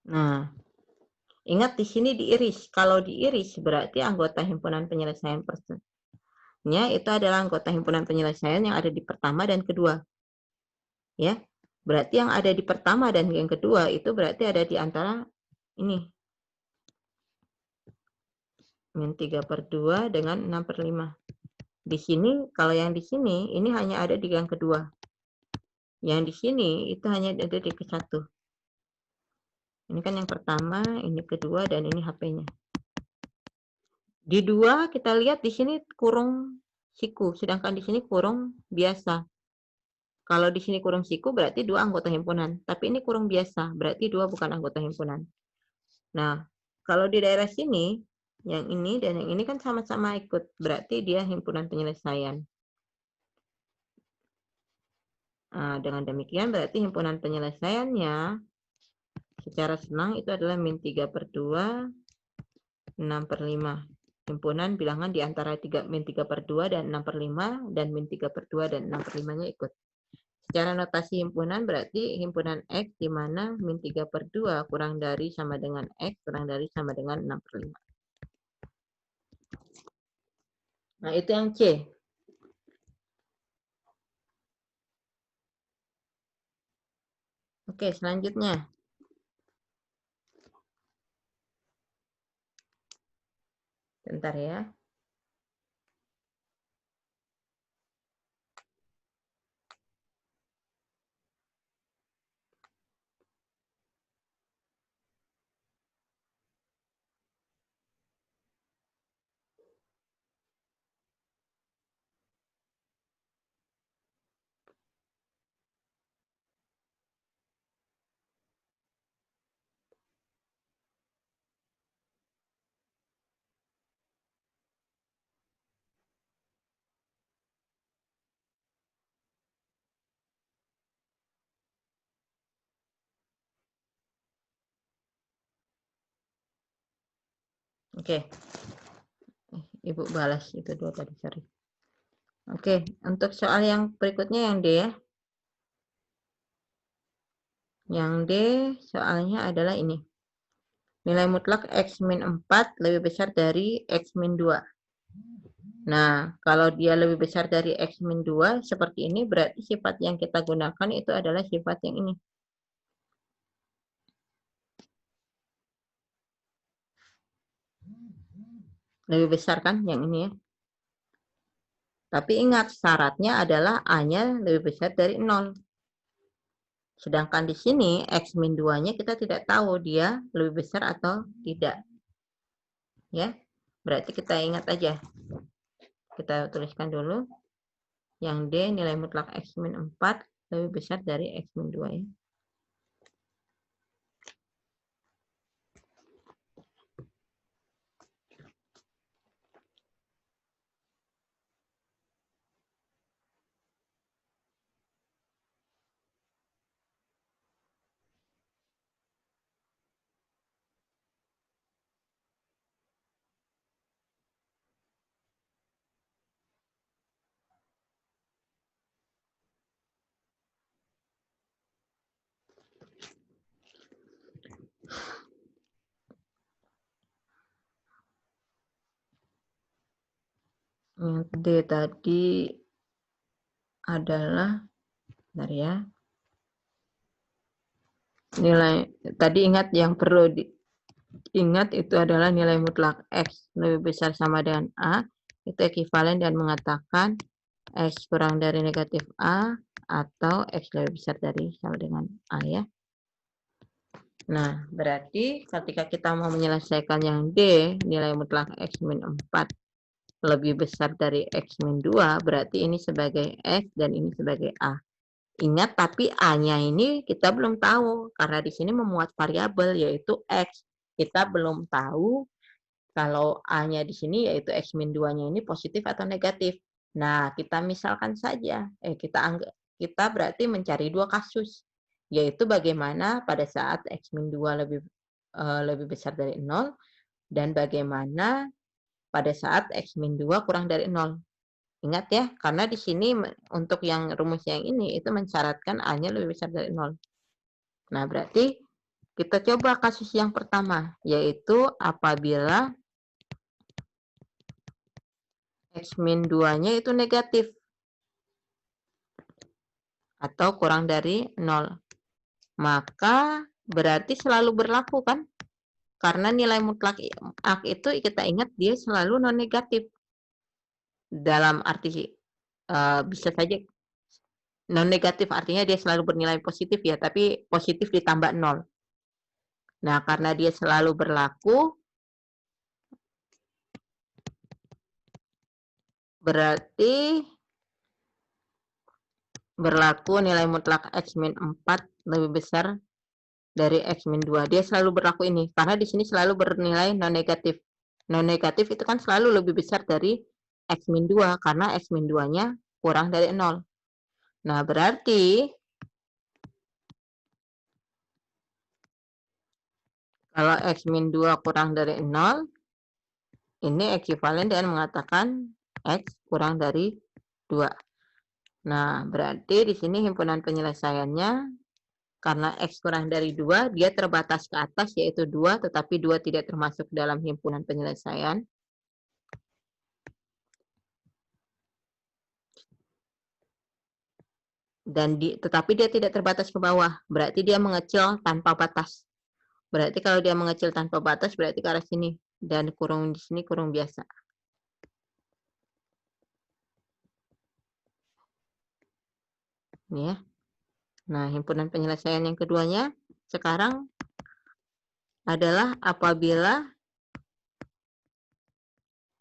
Nah, ingat di sini diiris. Kalau diiris berarti anggota himpunan penyelesaian nya itu adalah anggota himpunan penyelesaian yang ada di pertama dan kedua. Ya. Berarti yang ada di pertama dan yang kedua itu berarti ada di antara ini. Min 3/2 dengan 6/5. Di sini, kalau yang di sini, ini hanya ada di yang kedua. Yang di sini, itu hanya ada di ke-1. Ini kan yang pertama, ini kedua, dan ini HP-nya. Di 2, kita lihat di sini kurung siku, sedangkan di sini kurung biasa. Kalau di sini kurung siku, berarti 2 anggota himpunan. Tapi ini kurung biasa, berarti 2 bukan anggota himpunan. Nah, kalau di daerah sini, yang ini dan yang ini kan sama-sama ikut, berarti dia himpunan penyelesaian. Nah, dengan demikian berarti himpunan penyelesaiannya secara senang itu adalah min 3/2, 6/5. Himpunan bilangan di antara min 3/2 dan 6/5, dan min 3/2 dan 6/5-nya ikut. Secara notasi himpunan berarti himpunan X di mana min 3/2 kurang dari sama dengan X kurang dari sama dengan 6/5. Nah, itu yang C. Oke, selanjutnya. Bentar ya. Oke. Ibu balas itu dua tadi, sorry. Oke, untuk soal yang berikutnya yang D ya. Yang D soalnya adalah ini. Nilai mutlak X min 4 lebih besar dari X min 2. Nah, kalau dia lebih besar dari X min 2 seperti ini, berarti sifat yang kita gunakan itu adalah sifat yang ini. Lebih besar kan yang ini ya. Tapi ingat, syaratnya adalah A-nya lebih besar dari 0. Sedangkan di sini X min 2-nya kita tidak tahu dia lebih besar atau tidak. Ya, berarti kita ingat aja. Kita tuliskan dulu. Yang D nilai mutlak X min 4 lebih besar dari X min 2 ya. Yang D tadi adalah, bentar ya. Nilai, tadi ingat yang perlu diingat itu adalah nilai mutlak X lebih besar sama dengan A, itu ekuivalen dan mengatakan X kurang dari negatif A atau X lebih besar dari sama dengan A ya. Nah, berarti ketika kita mau menyelesaikan yang D, nilai mutlak X min 4 lebih besar dari X min 2, berarti ini sebagai X dan ini sebagai A. Ingat, tapi A-nya ini kita belum tahu, karena di sini memuat variabel yaitu X. Kita belum tahu kalau A-nya di sini yaitu X min 2-nya ini positif atau negatif. Nah, kita misalkan saja, kita berarti mencari dua kasus, yaitu bagaimana pada saat X min 2 lebih besar dari 0, dan bagaimana pada saat X min 2 kurang dari 0. Ingat ya, karena di sini untuk yang rumus yang ini itu mensyaratkan A-nya lebih besar dari 0. Nah, berarti Kita coba kasus yang pertama, yaitu apabila X-2-nya itu negatif atau kurang dari 0. Maka berarti selalu berlaku kan? Karena nilai mutlak itu kita ingat dia selalu non negatif. Dalam arti bisa saja non negatif artinya dia selalu bernilai positif ya, tapi positif ditambah 0. Nah, karena dia selalu berlaku, berarti berlaku nilai mutlak X-4 lebih besar dari X-2. Dia selalu berlaku ini, karena di sini selalu bernilai non negatif. Non negatif itu kan selalu lebih besar dari X-2, karena X-2-nya kurang dari 0. Nah, berarti kalau X-2 kurang dari 0, ini ekuivalen dengan mengatakan X kurang dari 2. Nah, berarti di sini himpunan penyelesaiannya, karena X kurang dari 2, dia terbatas ke atas, yaitu 2, tetapi 2 tidak termasuk dalam himpunan penyelesaian. Tetapi dia tidak terbatas ke bawah, berarti dia mengecil tanpa batas. Berarti kalau dia mengecil tanpa batas, berarti ke arah sini. Dan kurung di sini kurung biasa. Ini ya. Nah, himpunan penyelesaian yang keduanya sekarang adalah apabila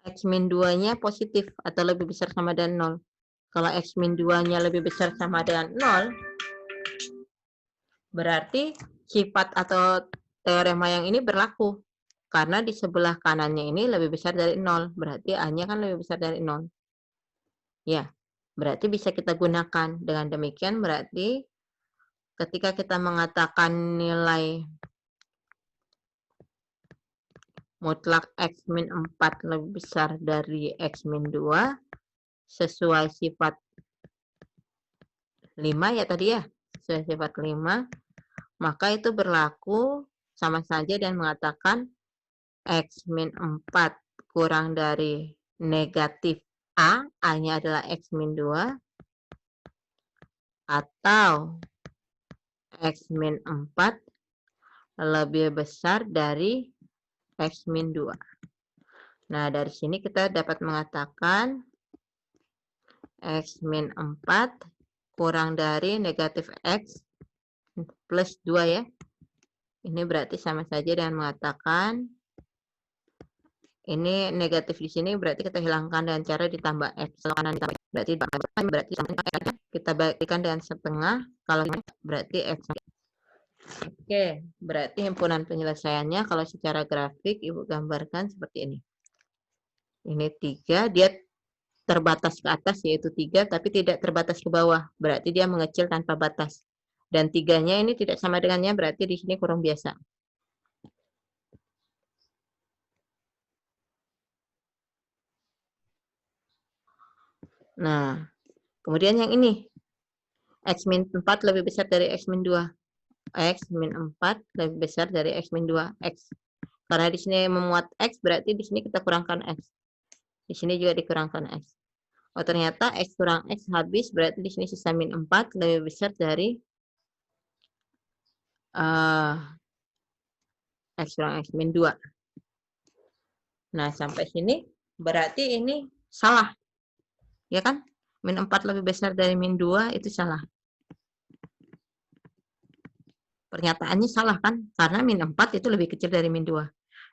X-2-nya positif atau lebih besar sama dengan 0. Kalau X-2-nya lebih besar sama dengan 0, berarti sifat atau teorema yang ini berlaku. Karena di sebelah kanannya ini lebih besar dari 0. Berarti A-nya kan lebih besar dari 0. Ya, berarti bisa kita gunakan. Dengan demikian berarti ketika kita mengatakan nilai mutlak X-4 lebih besar dari X-2 sesuai sifat 5 ya tadi ya, sesuai sifat 5, maka itu berlaku sama saja dan mengatakan X-4 kurang dari negatif A, A-nya adalah X-2, atau X-4 lebih besar dari X-2. Nah, dari sini kita dapat mengatakan X-4 kurang dari negatif X plus 2 ya. Ini berarti sama saja dengan mengatakan ini negatif di sini, berarti kita hilangkan dengan cara ditambah X. Kalau kanan ditambah berarti kita bagikan dengan setengah, kalau ini berarti X. Oke, berarti himpunan penyelesaiannya kalau secara grafik Ibu gambarkan seperti ini. Ini 3, dia terbatas ke atas yaitu 3, tapi tidak terbatas ke bawah. Berarti dia mengecil tanpa batas. Dan 3-nya ini tidak sama dengannya, berarti di sini kurang biasa. Nah, kemudian yang ini. X-4 lebih besar dari X-2. X-4 lebih besar dari X-2. X. Karena di sini memuat X, berarti di sini kita kurangkan X. Di sini juga dikurangkan X. Oh, ternyata X kurang X habis, berarti di sini sisa min 4 lebih besar dari X kurang X min 2. Nah, sampai sini berarti ini salah. Ya kan? Min 4 lebih besar dari min 2 itu salah. Pernyataannya salah kan? Karena min 4 itu lebih kecil dari min 2.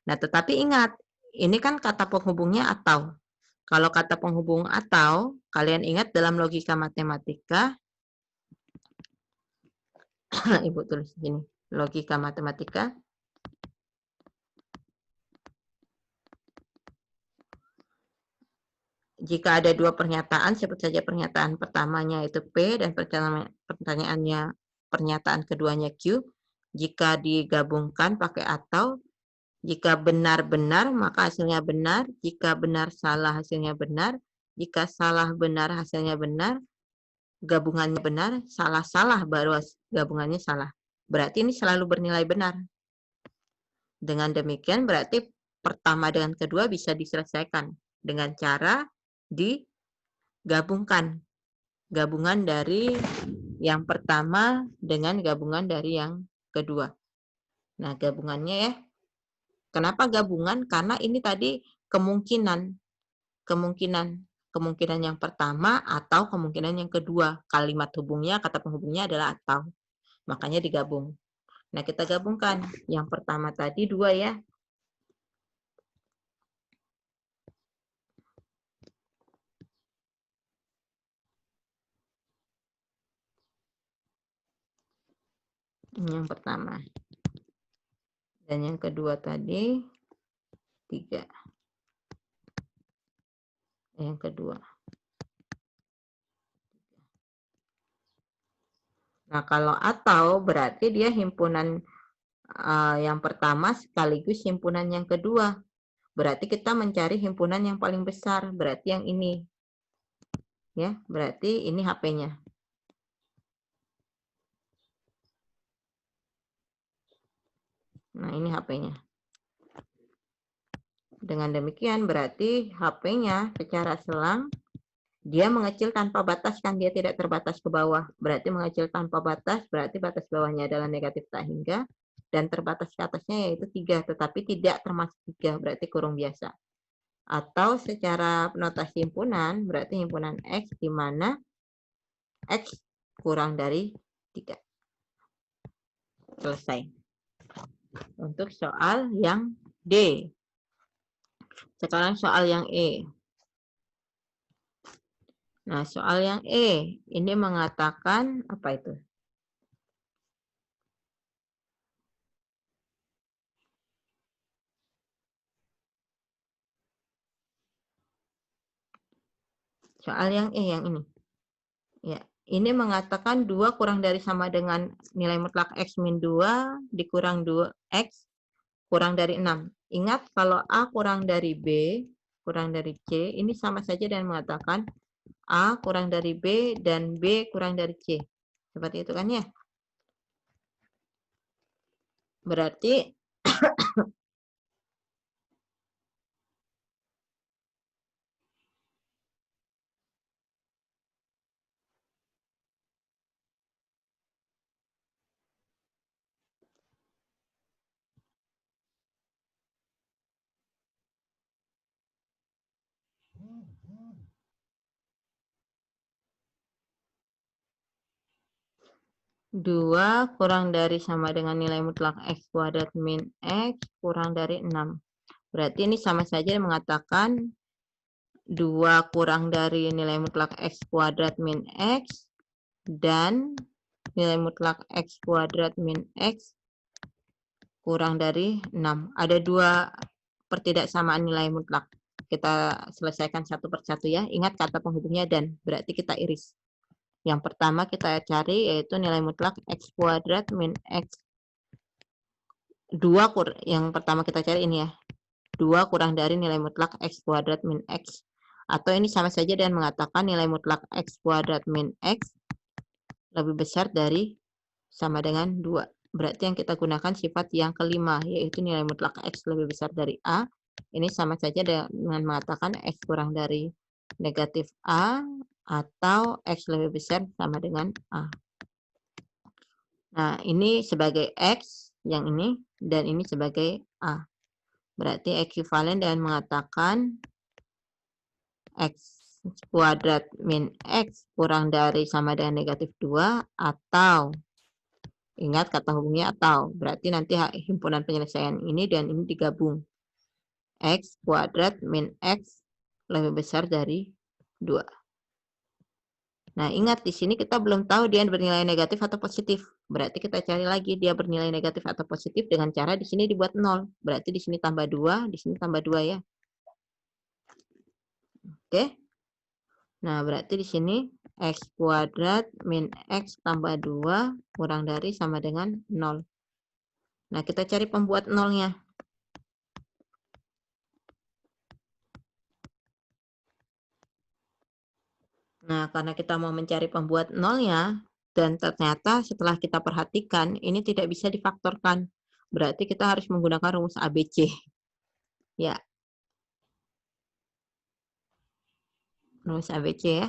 Nah, tetapi ingat, ini kan kata penghubungnya atau. Kalau kata penghubung atau, kalian ingat dalam logika matematika, Ibu tulis di sini, logika matematika. Jika ada dua pernyataan, sebut saja pernyataan pertamanya itu P dan pernyataan keduanya Q. Jika digabungkan pakai atau, jika benar-benar maka hasilnya benar, jika benar salah hasilnya benar, jika salah benar hasilnya benar, gabungannya benar, salah-salah baru gabungannya salah. Berarti ini selalu bernilai benar. Dengan demikian berarti pertama dengan kedua bisa diselesaikan dengan cara digabungkan. Gabungan dari yang pertama dengan gabungan dari yang kedua. Nah, gabungannya ya. Kenapa gabungan? Karena ini tadi kemungkinan yang pertama atau kemungkinan yang kedua. Kalimat hubungnya, kata penghubungnya adalah atau. Makanya digabung. Nah, kita gabungkan. Yang pertama tadi 2 ya. Yang pertama. Dan yang kedua tadi 3. Yang kedua. Nah, kalau atau berarti dia himpunan yang pertama sekaligus himpunan yang kedua. Berarti kita mencari himpunan yang paling besar, berarti yang ini. Ya, berarti ini HP-nya. Nah, ini HP-nya. Dengan demikian berarti HP-nya secara selang dia mengecil tanpa batas, kan dia tidak terbatas ke bawah. Berarti mengecil tanpa batas, berarti batas bawahnya adalah negatif tak hingga, dan terbatas ke atasnya yaitu 3, tetapi tidak termasuk 3, berarti kurung biasa. Atau secara notasi himpunan, berarti himpunan X di mana X kurang dari 3. Selesai. Untuk soal yang D. Sekarang soal yang E. Nah, soal yang E ini mengatakan apa itu? Soal yang E yang ini. Ya, ini mengatakan 2 kurang dari sama dengan nilai mutlak X min 2 dikurang 2X kurang dari 6. Ingat kalau A kurang dari B kurang dari C, ini sama saja dengan mengatakan A kurang dari B dan B kurang dari C. Seperti itu kan ya? Berarti dua kurang dari sama dengan nilai mutlak X kuadrat min X kurang dari 6. Berarti ini sama saja mengatakan 2 kurang dari nilai mutlak X kuadrat min X dan nilai mutlak X kuadrat min X kurang dari 6. Ada 2 pertidaksamaan nilai mutlak. Kita selesaikan satu persatu ya. Ingat kata penghubungnya dan, berarti kita iris. Yang pertama kita cari yaitu nilai mutlak X kuadrat min X. 2 yang pertama kita cari ini ya. 2 kurang dari nilai mutlak X kuadrat min X. Atau ini sama saja dengan mengatakan nilai mutlak X kuadrat min X lebih besar dari sama dengan 2. Berarti yang kita gunakan sifat yang kelima, yaitu nilai mutlak X lebih besar dari A. Ini sama saja dengan mengatakan X kurang dari negatif A atau X lebih besar sama dengan A. Nah, ini sebagai X, yang ini, dan ini sebagai A. Berarti ekuivalen dengan mengatakan X kuadrat min X kurang dari sama dengan negatif 2 atau ingat kata hubungnya atau, berarti nanti himpunan penyelesaian ini dan ini digabung. X kuadrat min X lebih besar dari 2. Nah, ingat di sini kita belum tahu dia bernilai negatif atau positif. Berarti kita cari lagi dia bernilai negatif atau positif dengan cara di sini dibuat 0. Berarti di sini tambah 2, di sini tambah 2 ya. Oke. Nah, berarti di sini X kuadrat min X tambah 2 kurang dari sama dengan 0. Nah, kita cari pembuat 0-nya. Nah, karena kita mau mencari pembuat 0-nya, dan ternyata setelah kita perhatikan, ini tidak bisa difaktorkan. berarti kita harus menggunakan rumus ABC. Ya, rumus ABC ya.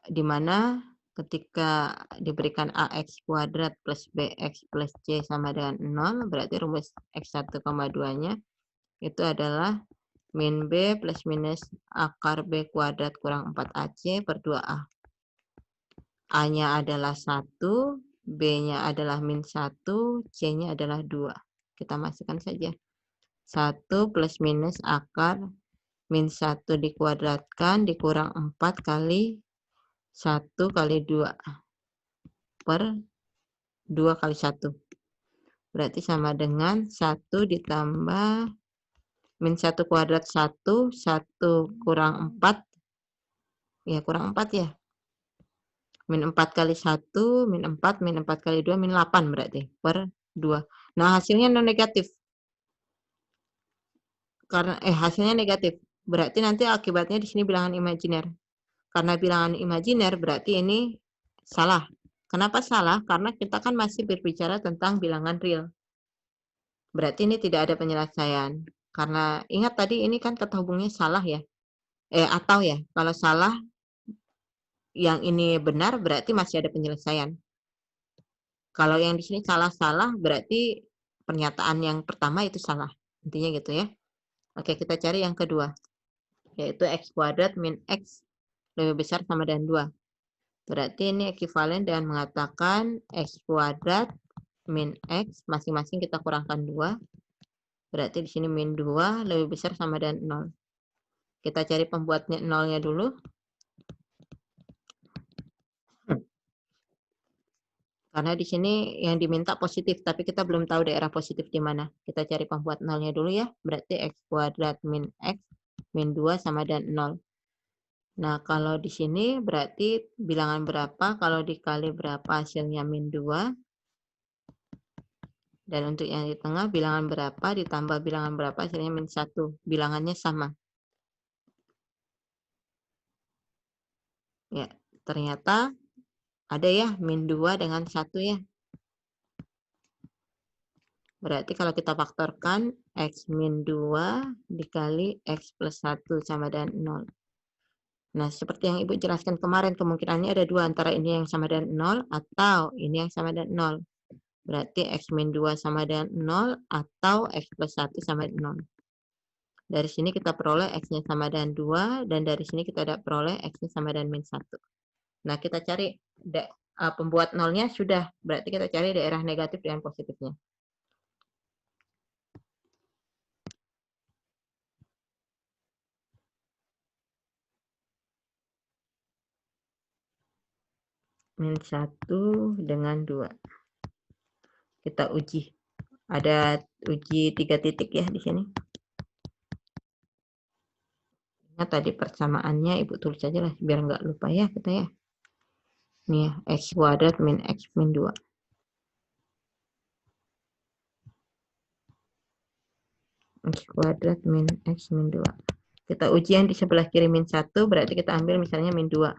Di mana ketika diberikan AX kuadrat plus BX plus C sama dengan 0, berarti rumus X1, 2-nya itu adalah min B plus minus akar B kuadrat kurang 4AC per 2A. A-nya adalah 1, B-nya adalah min 1, C-nya adalah 2. Kita masukkan saja. 1 plus minus akar min 1 dikuadratkan dikurang 4 kali 1 kali 2 per 2 kali 1. Berarti sama dengan 1 ditambah min 1 kuadrat 1, 1 kurang 4. Ya, kurang 4 ya. Min 4 kali 1, min 4, min 4 kali 2, min 8 berarti, per 2. Nah, hasilnya non negatif. Karena hasilnya negatif. Berarti nanti akibatnya di sini bilangan imajiner. Karena bilangan imajiner berarti ini salah. Kenapa salah? Karena kita kan masih berbicara tentang bilangan real. Berarti ini tidak ada penyelesaian. Karena ingat tadi ini kan kata hubungnya salah ya. Atau ya, kalau salah yang ini benar berarti masih ada penyelesaian. Kalau yang di sini salah-salah berarti pernyataan yang pertama itu salah. Intinya gitu ya. Oke, kita cari yang kedua. Yaitu X kuadrat min X lebih besar sama dengan 2. Berarti ini ekuivalen dengan mengatakan X kuadrat min X masing-masing kita kurangkan 2. Berarti di sini min 2 lebih besar sama dengan 0. Kita cari pembuatnya 0-nya dulu. Karena di sini yang diminta positif, tapi kita belum tahu daerah positif di mana. Kita cari pembuat 0-nya dulu ya. Berarti X kuadrat min X min 2 sama dengan 0. Nah, kalau di sini berarti bilangan berapa? Kalau dikali berapa hasilnya min 2. Dan untuk yang di tengah bilangan berapa ditambah bilangan berapa hasilnya min 1. Bilangannya sama. Ya, ternyata ada ya min 2 dengan 1 ya. Berarti kalau kita faktorkan X min 2 dikali X plus 1 sama dengan 0. Nah, seperti yang Ibu jelaskan kemarin, kemungkinannya ada dua, antara ini yang sama dengan 0 atau ini yang sama dengan 0. Berarti X min 2 sama dengan 0 atau X plus 1 sama dengan 0. Dari sini kita peroleh X-nya sama dengan 2, dan dari sini kita peroleh X-nya sama dengan min 1. Nah, kita cari pembuat 0-nya sudah, berarti kita cari daerah negatif dan positifnya. Min 1 dengan 2. Kita uji. Ada uji 3 titik ya di sini. Ingat tadi persamaannya Ibu tulis aja lah biar nggak lupa ya kita ya. Ini ya, X kuadrat min X min 2. X kuadrat min X min 2. Kita uji yang di sebelah kiri min 1, berarti kita ambil misalnya min 2.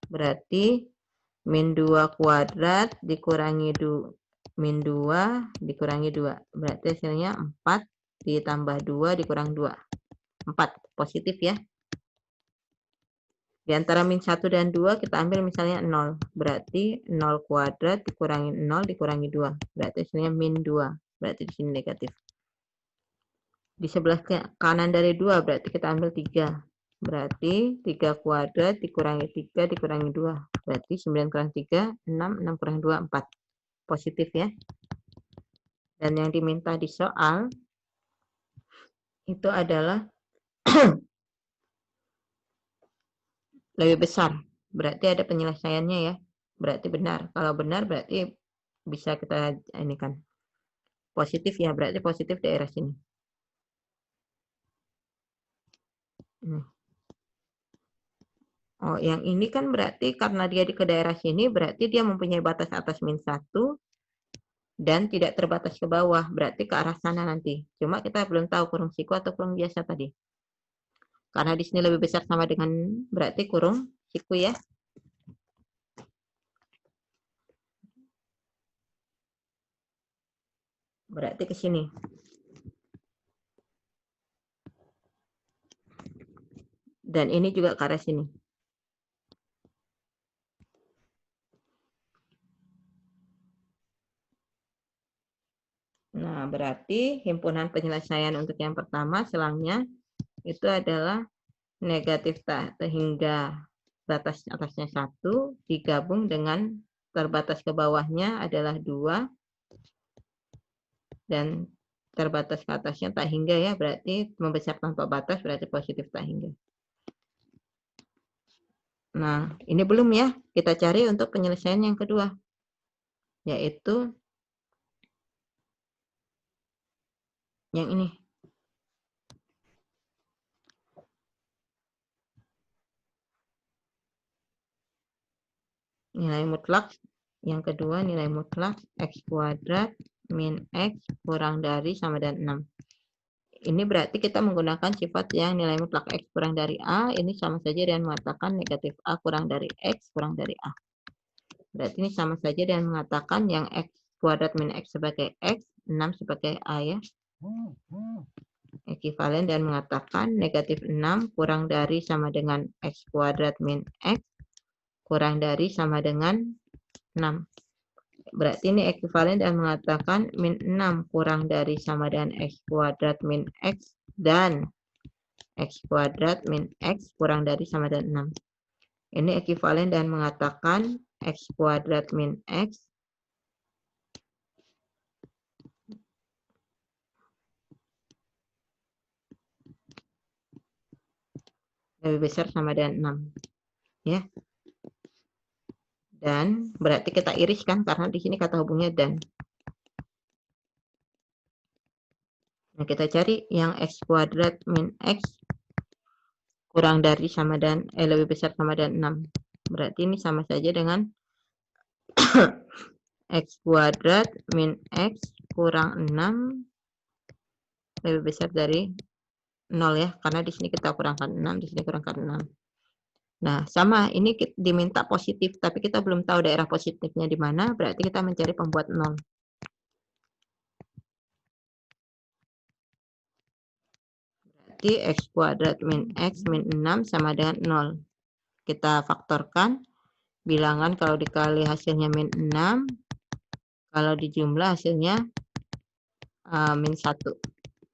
Berarti min 2 kuadrat dikurangi min 2 dikurangi 2. Berarti hasilnya 4 ditambah 2 dikurang 2. 4. Positif ya. Di antara min 1 dan 2 kita ambil misalnya 0. Berarti 0 kuadrat dikurangi 0 dikurangi 2. Berarti hasilnya min 2. Berarti di sini negatif. Di sebelah kanan dari 2 berarti kita ambil 3. Berarti 3 kuadrat dikurangi 3 dikurangi 2. Berarti 9 kurang 3, 6. 6 kurang 2, 4. Positif ya. Dan yang diminta di soal itu adalah lebih besar. Berarti ada penyelesaiannya ya. Berarti benar. Kalau benar berarti bisa kita ini kan. Positif ya, berarti positif daerah sini. Oh, yang ini kan berarti karena dia ke daerah sini, berarti dia mempunyai batas atas min 1 dan tidak terbatas ke bawah, berarti ke arah sana nanti. Cuma kita belum tahu kurung siku atau kurung biasa tadi. Karena di sini lebih besar sama dengan berarti kurung siku ya. Berarti ke sini. Dan ini juga ke arah sini. Nah, berarti himpunan penyelesaian untuk yang pertama selangnya itu adalah negatif hingga batas atasnya 1 digabung dengan terbatas ke bawahnya adalah 2 dan terbatas ke atasnya tak hingga ya, berarti membesar tanpa batas berarti positif tak hingga. Nah, ini belum ya, kita cari untuk penyelesaian yang kedua, yaitu yang ini. Nilai mutlak, yang kedua nilai mutlak X kuadrat min X kurang dari sama dengan 6. Ini berarti kita menggunakan sifat yang nilai mutlak X kurang dari A, ini sama saja dengan mengatakan negatif A kurang dari X kurang dari A. Berarti ini sama saja dengan mengatakan yang X kuadrat min X sebagai X, 6 sebagai A ya. Ekivalen dan mengatakan negatif 6 kurang dari sama dengan X kuadrat min X kurang dari sama dengan 6. Berarti ini ekivalen dan mengatakan min 6 kurang dari sama dengan X kuadrat min X dan X kuadrat min X kurang dari sama dengan 6. Ini ekivalen dan mengatakan X kuadrat min X lebih besar sama dengan 6. Ya. Dan berarti kita iriskan karena di sini kata hubungnya dan. Nah, kita cari yang X kuadrat min X kurang dari sama dan lebih besar sama dengan 6. Berarti ini sama saja dengan X kuadrat min X kurang 6 lebih besar dari 0 ya, karena di sini kita kurangkan 6, di sini kurangkan 6. Nah, sama, ini diminta positif, tapi kita belum tahu daerah positifnya di mana, berarti kita mencari pembuat 0. Berarti X kuadrat min X min 6 sama dengan 0. Kita faktorkan, bilangan kalau dikali hasilnya min 6, kalau dijumlah hasilnya min 1.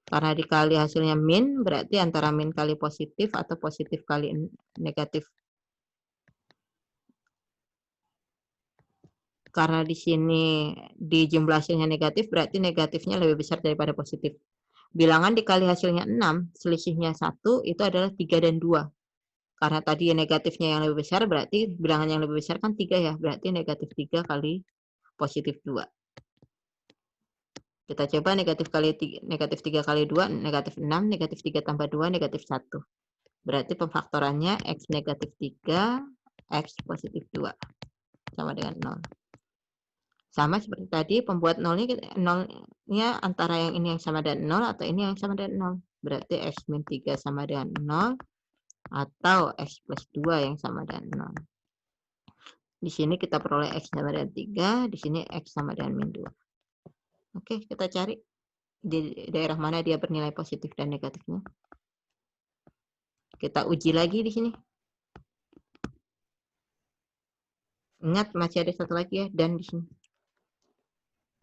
Karena dikali hasilnya min, berarti antara min kali positif atau positif kali negatif. Karena di sini di jumlah hasilnya negatif, berarti negatifnya lebih besar daripada positif. Bilangan dikali hasilnya 6, selisihnya 1, itu adalah 3 dan 2. Karena tadi negatifnya yang lebih besar, berarti bilangan yang lebih besar kan 3 ya, berarti negatif 3 kali positif 2. Kita coba negatif 3 kali 2, negatif 6, negatif 3 tambah 2, negatif 1. Berarti pemfaktorannya X negatif 3, X positif 2. Sama dengan 0. Sama seperti tadi, pembuat nolnya antara yang ini yang sama dengan 0 atau ini yang sama dengan 0. Berarti X min 3 sama dengan 0 atau X plus 2 yang sama dengan 0. Di sini kita peroleh X sama dengan 3, di sini X sama dengan min 2. Oke, kita cari di daerah mana dia bernilai positif dan negatifnya. Kita uji lagi di sini. Ingat, masih ada satu lagi ya, dan di sini.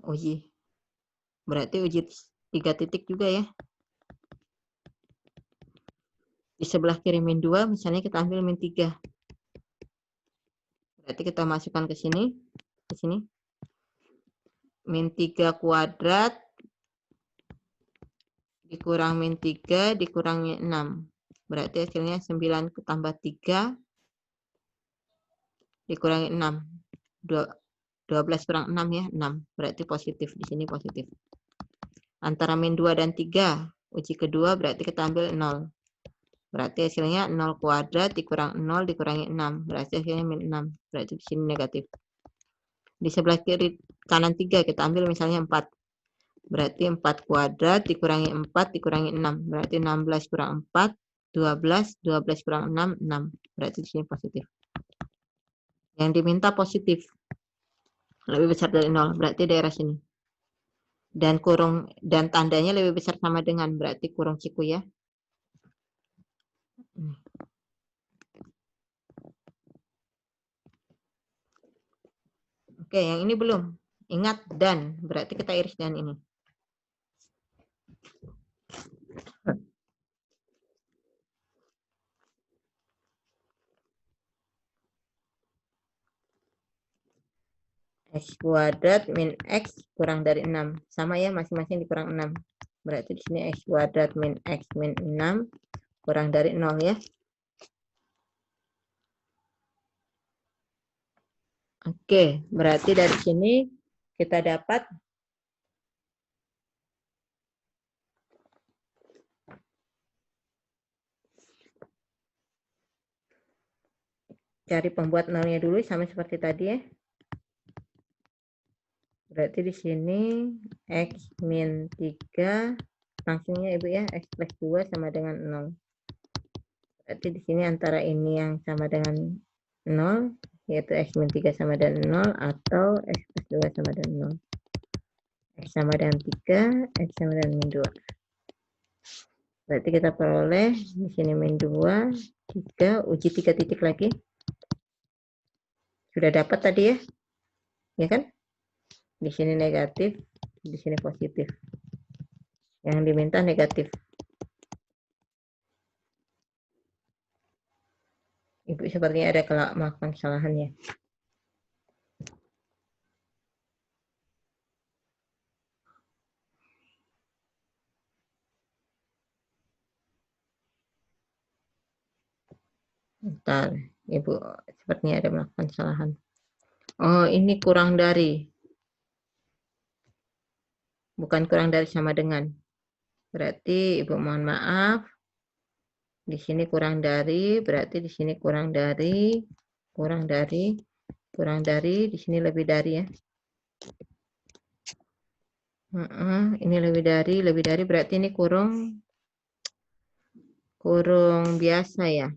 Uji. Berarti uji 3 titik juga ya. Di sebelah kiri min 2, misalnya kita ambil min 3. Berarti kita masukkan ke sini. Min 3 kuadrat dikurang min 3 dikurangi 6. Berarti hasilnya 9 tambah 3 dikurangi 6. 12 kurang 6 ya, 6. Berarti positif, di sini positif. Antara min 2 dan 3, uji kedua berarti kita ambil 0. Berarti hasilnya 0 kuadrat dikurang 0 dikurangi 6. Berarti hasilnya min 6. Berarti di sini negatif. Di sebelah kiri kanan 3 kita ambil misalnya 4. Berarti 4 kuadrat dikurangi 4 dikurangi 6. Berarti 16 kurang 4 12, 12 kurang 6, 6. Berarti di sini positif. Yang diminta positif. Lebih besar dari 0, berarti daerah sini. Dan tandanya lebih besar sama dengan, berarti kurung siku ya. Oke, yang ini belum. Ingat dan, berarti kita iris dan ini. X kuadrat min X kurang dari 6. Sama ya, masing-masing dikurang 6. Berarti di sini X kuadrat min X min 6 kurang dari 0 ya. Oke, berarti dari sini kita dapat cari pembuat nolnya dulu sama seperti tadi ya. Berarti di sini X min 3, langsungnya Ibu ya, X plus 2 sama dengan 0. Berarti di sini antara ini yang sama dengan 0, yaitu X min 3 sama dengan 0, atau X plus 2 sama dengan 0. X sama dengan 3, X sama dengan min 2. Berarti kita peroleh di sini min 2, 3, uji 3 titik lagi. Sudah dapat tadi ya? Ya kan? Di sini negatif, di sini positif. Yang diminta negatif. Ibu sepertinya ada melakukan kesalahan ya. Bentar, Ibu sepertinya ada melakukan kesalahan. Oh, ini kurang dari. Bukan kurang dari sama dengan. Berarti Ibu mohon maaf. Di sini kurang dari, berarti di sini kurang dari, kurang dari, kurang dari, di sini lebih dari ya. Ini lebih dari, berarti ini kurung biasa ya.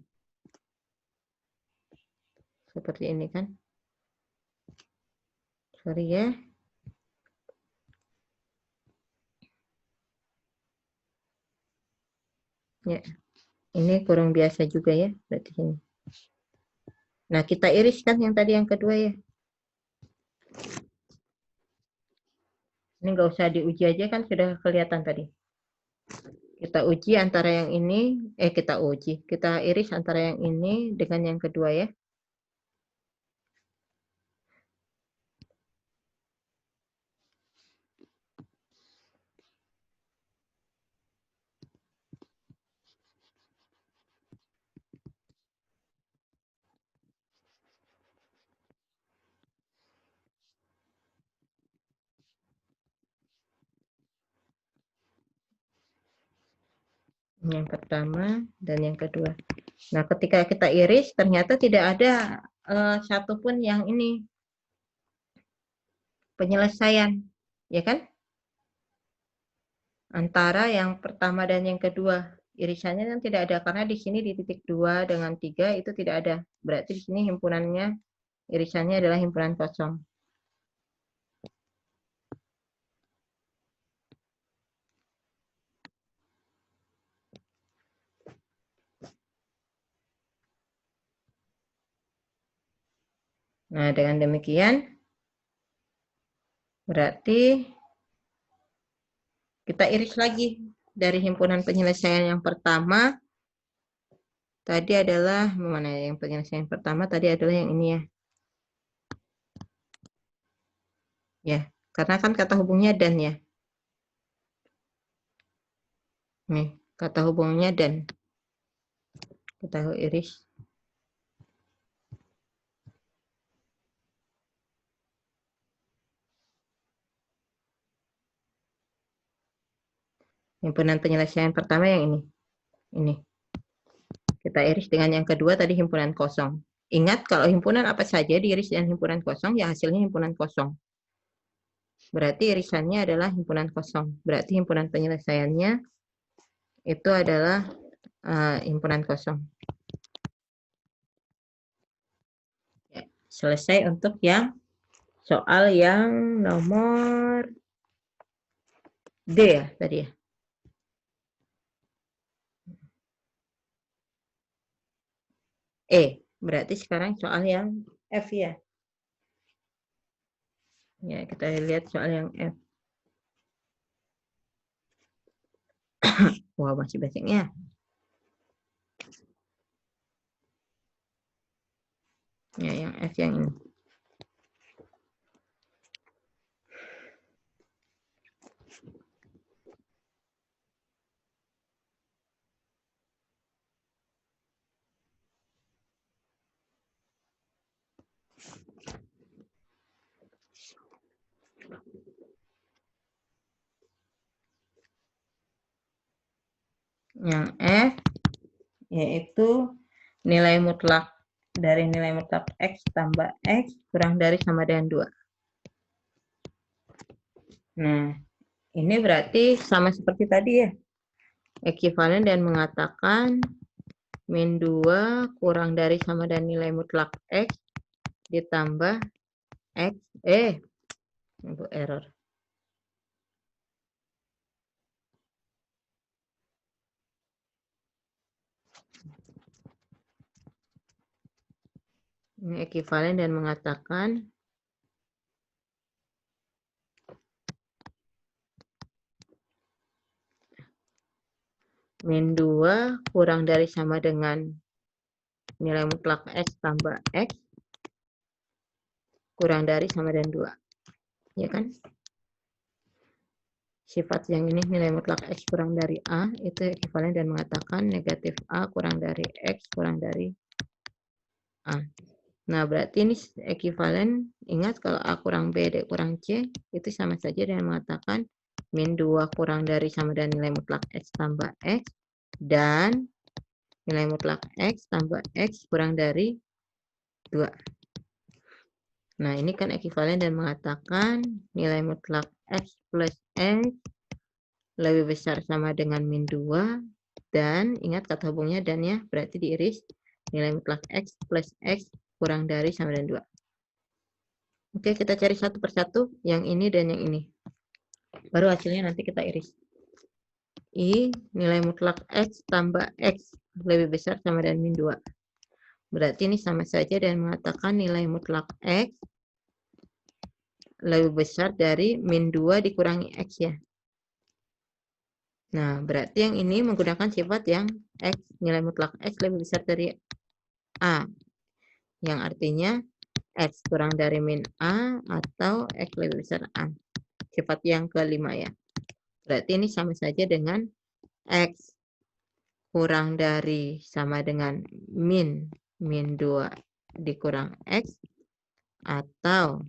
Seperti ini kan. Sorry ya. Ya. Ini kurang biasa juga ya, berarti ini. Nah, kita iriskan yang tadi yang kedua ya. Ini nggak usah diuji aja kan sudah kelihatan tadi. Kita uji antara yang ini, kita iris antara yang ini dengan yang kedua ya. Yang pertama dan yang kedua. Nah, ketika kita iris ternyata tidak ada satupun yang ini penyelesaian, ya kan? Antara yang pertama dan yang kedua. Irisannya kan tidak ada karena di sini di titik 2 dengan 3 itu tidak ada. Berarti di sini himpunannya irisannya adalah himpunan kosong. Nah, dengan demikian berarti kita iris lagi dari himpunan penyelesaian yang pertama. Tadi adalah mana yang penyelesaian pertama tadi adalah yang ini ya. Ya, karena kan kata hubungnya dan ya. Nih, kata hubungnya dan. Kita iris. Himpunan penyelesaian pertama yang ini. Ini. Kita iris dengan yang kedua tadi himpunan kosong. Ingat kalau himpunan apa saja diiris dengan himpunan kosong, ya hasilnya himpunan kosong. Berarti irisannya adalah himpunan kosong. Berarti himpunan penyelesaiannya itu adalah himpunan kosong. Ya, selesai untuk yang soal yang nomor D ya tadi ya. Berarti sekarang soal yang F ya. Ya, kita lihat soal yang F. Wah, masih basicnya. Ya, yang F yang ini. Yang F yaitu nilai mutlak dari nilai mutlak X tambah X kurang dari sama dengan 2. Nah, ini berarti sama seperti tadi ya. Ekuivalen dan mengatakan min 2 kurang dari sama dengan nilai mutlak X ditambah X. Error. Ini ekuivalen dan mengatakan min 2 kurang dari sama dengan nilai mutlak X tambah X kurang dari sama dengan 2. Ya kan? Sifat yang ini nilai mutlak X kurang dari A itu ekuivalen dan mengatakan negatif A kurang dari X kurang dari A. Nah, berarti ini ekuivalen. Ingat kalau A kurang B, D kurang C, itu sama saja dengan mengatakan min 2 kurang dari sama dengan nilai mutlak X tambah X, dan nilai mutlak X tambah X kurang dari 2. Nah, ini kan ekuivalen dan mengatakan nilai mutlak X plus X lebih besar sama dengan min 2, dan ingat kata hubungnya dan ya, berarti diiris nilai mutlak X plus X kurang dari sama dengan 2. Oke, kita cari satu persatu, yang ini dan yang ini. Baru hasilnya nanti kita iris. Nilai mutlak X tambah X lebih besar sama dengan min 2. Berarti ini sama saja dan mengatakan nilai mutlak X lebih besar dari min 2 dikurangi X ya. Nah, berarti yang ini menggunakan sifat yang X, nilai mutlak X lebih besar dari A. Yang artinya X kurang dari min A atau X lebih besar A. Sifat yang kelima ya. Berarti ini sama saja dengan X kurang dari sama dengan min 2 dikurang X atau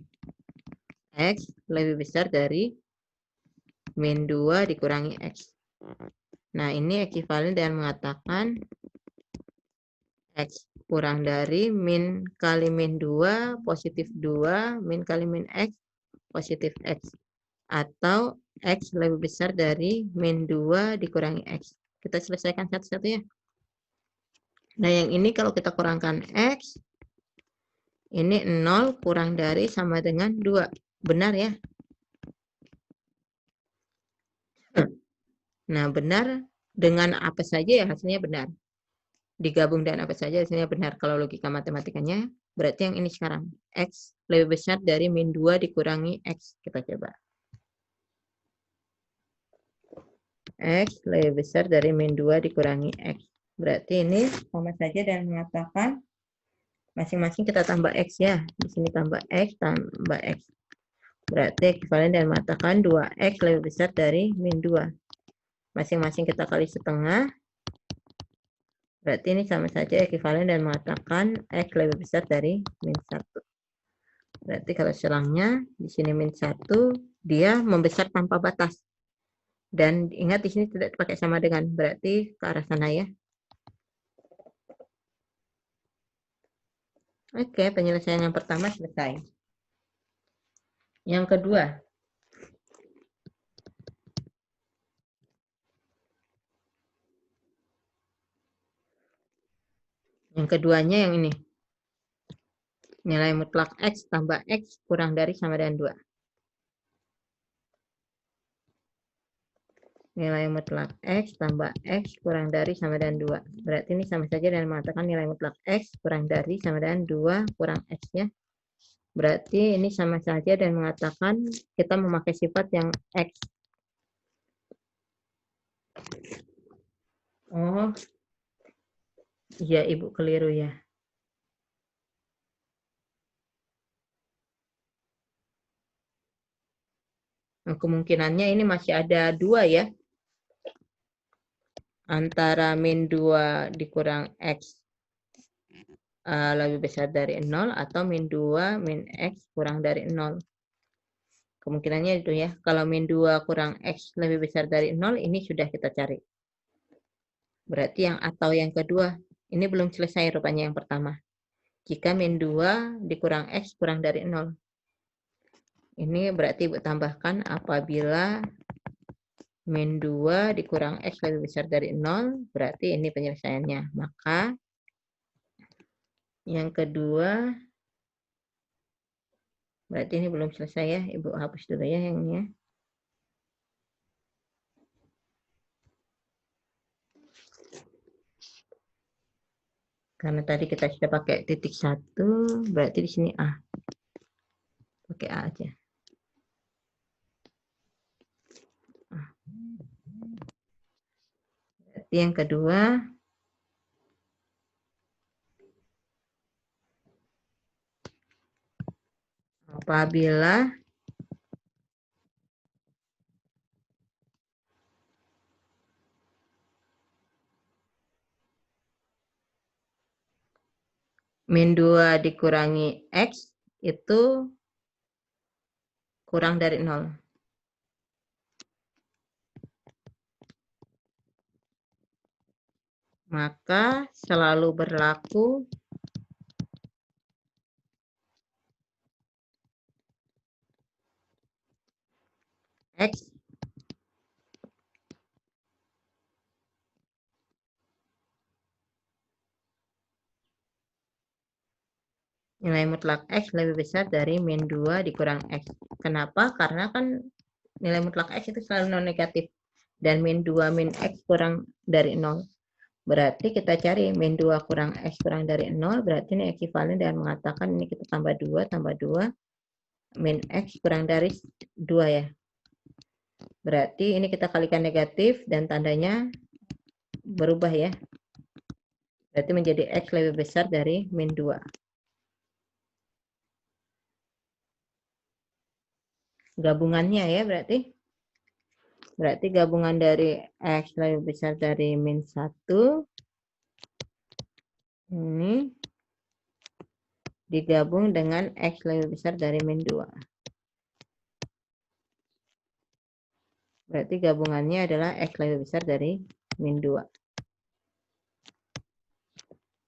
X lebih besar dari min 2 dikurangi X. Nah, ini ekuivalen dengan mengatakan X kurang dari min kali min 2 positif 2 min kali min X positif X, atau X lebih besar dari min 2 dikurangi X. Kita selesaikan satu-satu ya. Nah, yang ini kalau kita kurangkan X, ini 0 kurang dari sama dengan 2. Benar ya? Nah, benar dengan apa saja ya hasilnya benar. Digabung dengan apa saja hasilnya benar. Kalau logika matematikanya, berarti yang ini sekarang. X lebih besar dari min 2 dikurangi X. Kita coba. X lebih besar dari min 2 dikurangi X. Berarti ini sama saja dan mengatakan masing-masing kita tambah X ya. Di sini tambah X tambah X. Berarti ekuivalen dan mengatakan 2X lebih besar dari min 2. Masing-masing kita kali setengah. Berarti ini sama saja ekuivalen dan mengatakan X lebih besar dari min 1. Berarti kalau selangnya di sini min 1, dia membesar tanpa batas. Dan ingat di sini tidak pakai sama dengan, berarti ke arah sana ya. Oke, penyelesaian yang pertama selesai. Yang kedua. Yang keduanya yang ini. Nilai mutlak X tambah X kurang dari sama dengan 2. Nilai mutlak X tambah X kurang dari sama dengan 2. Berarti ini sama saja dengan mengatakan nilai mutlak X kurang dari sama dengan 2 kurang X-nya. Berarti ini sama saja dan mengatakan kita memakai sifat yang X. Oh, iya Ibu keliru ya. Nah, kemungkinannya ini masih ada 2 ya. Antara min 2 dikurang X lebih besar dari 0 atau min 2 min X kurang dari 0. Kemungkinannya itu ya. Kalau min 2 kurang X lebih besar dari 0, ini sudah kita cari. Berarti yang atau yang kedua, ini belum selesai rupanya yang pertama. Jika min 2 dikurang X kurang dari 0. Ini berarti Ibu tambahkan apabila min 2 dikurang X lebih besar dari 0, berarti ini penyelesaiannya. Maka yang kedua, berarti ini belum selesai ya. Ibu hapus dulu ya yang ini ya. Karena tadi kita sudah pakai titik 1, berarti di sini A. Pakai A aja. Berarti yang kedua, apabila min 2 dikurangi X itu kurang dari 0. Maka selalu berlaku X nilai mutlak X lebih besar dari min 2 dikurang X. Kenapa? Karena kan nilai mutlak X itu selalu non negatif. Dan min 2 min X kurang dari 0. Berarti kita cari min 2 kurang X kurang dari 0. Berarti ini ekuivalen dengan mengatakan ini kita tambah 2, tambah 2. Min X kurang dari 2 ya. Berarti ini kita kalikan negatif dan tandanya berubah ya. Berarti menjadi X lebih besar dari min 2. Gabungannya ya berarti. Berarti gabungan dari X lebih besar dari min 1. Ini digabung dengan X lebih besar dari min 2. Berarti gabungannya adalah X lebih besar dari min 2.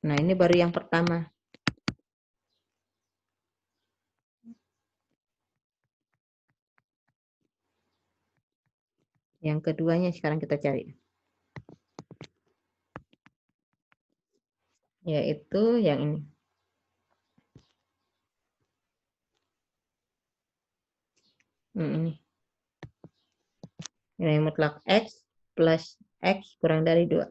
Nah ini baru yang pertama. Yang keduanya sekarang kita cari. Yaitu yang ini. Ini. Nilai mutlak X plus X kurang dari 2.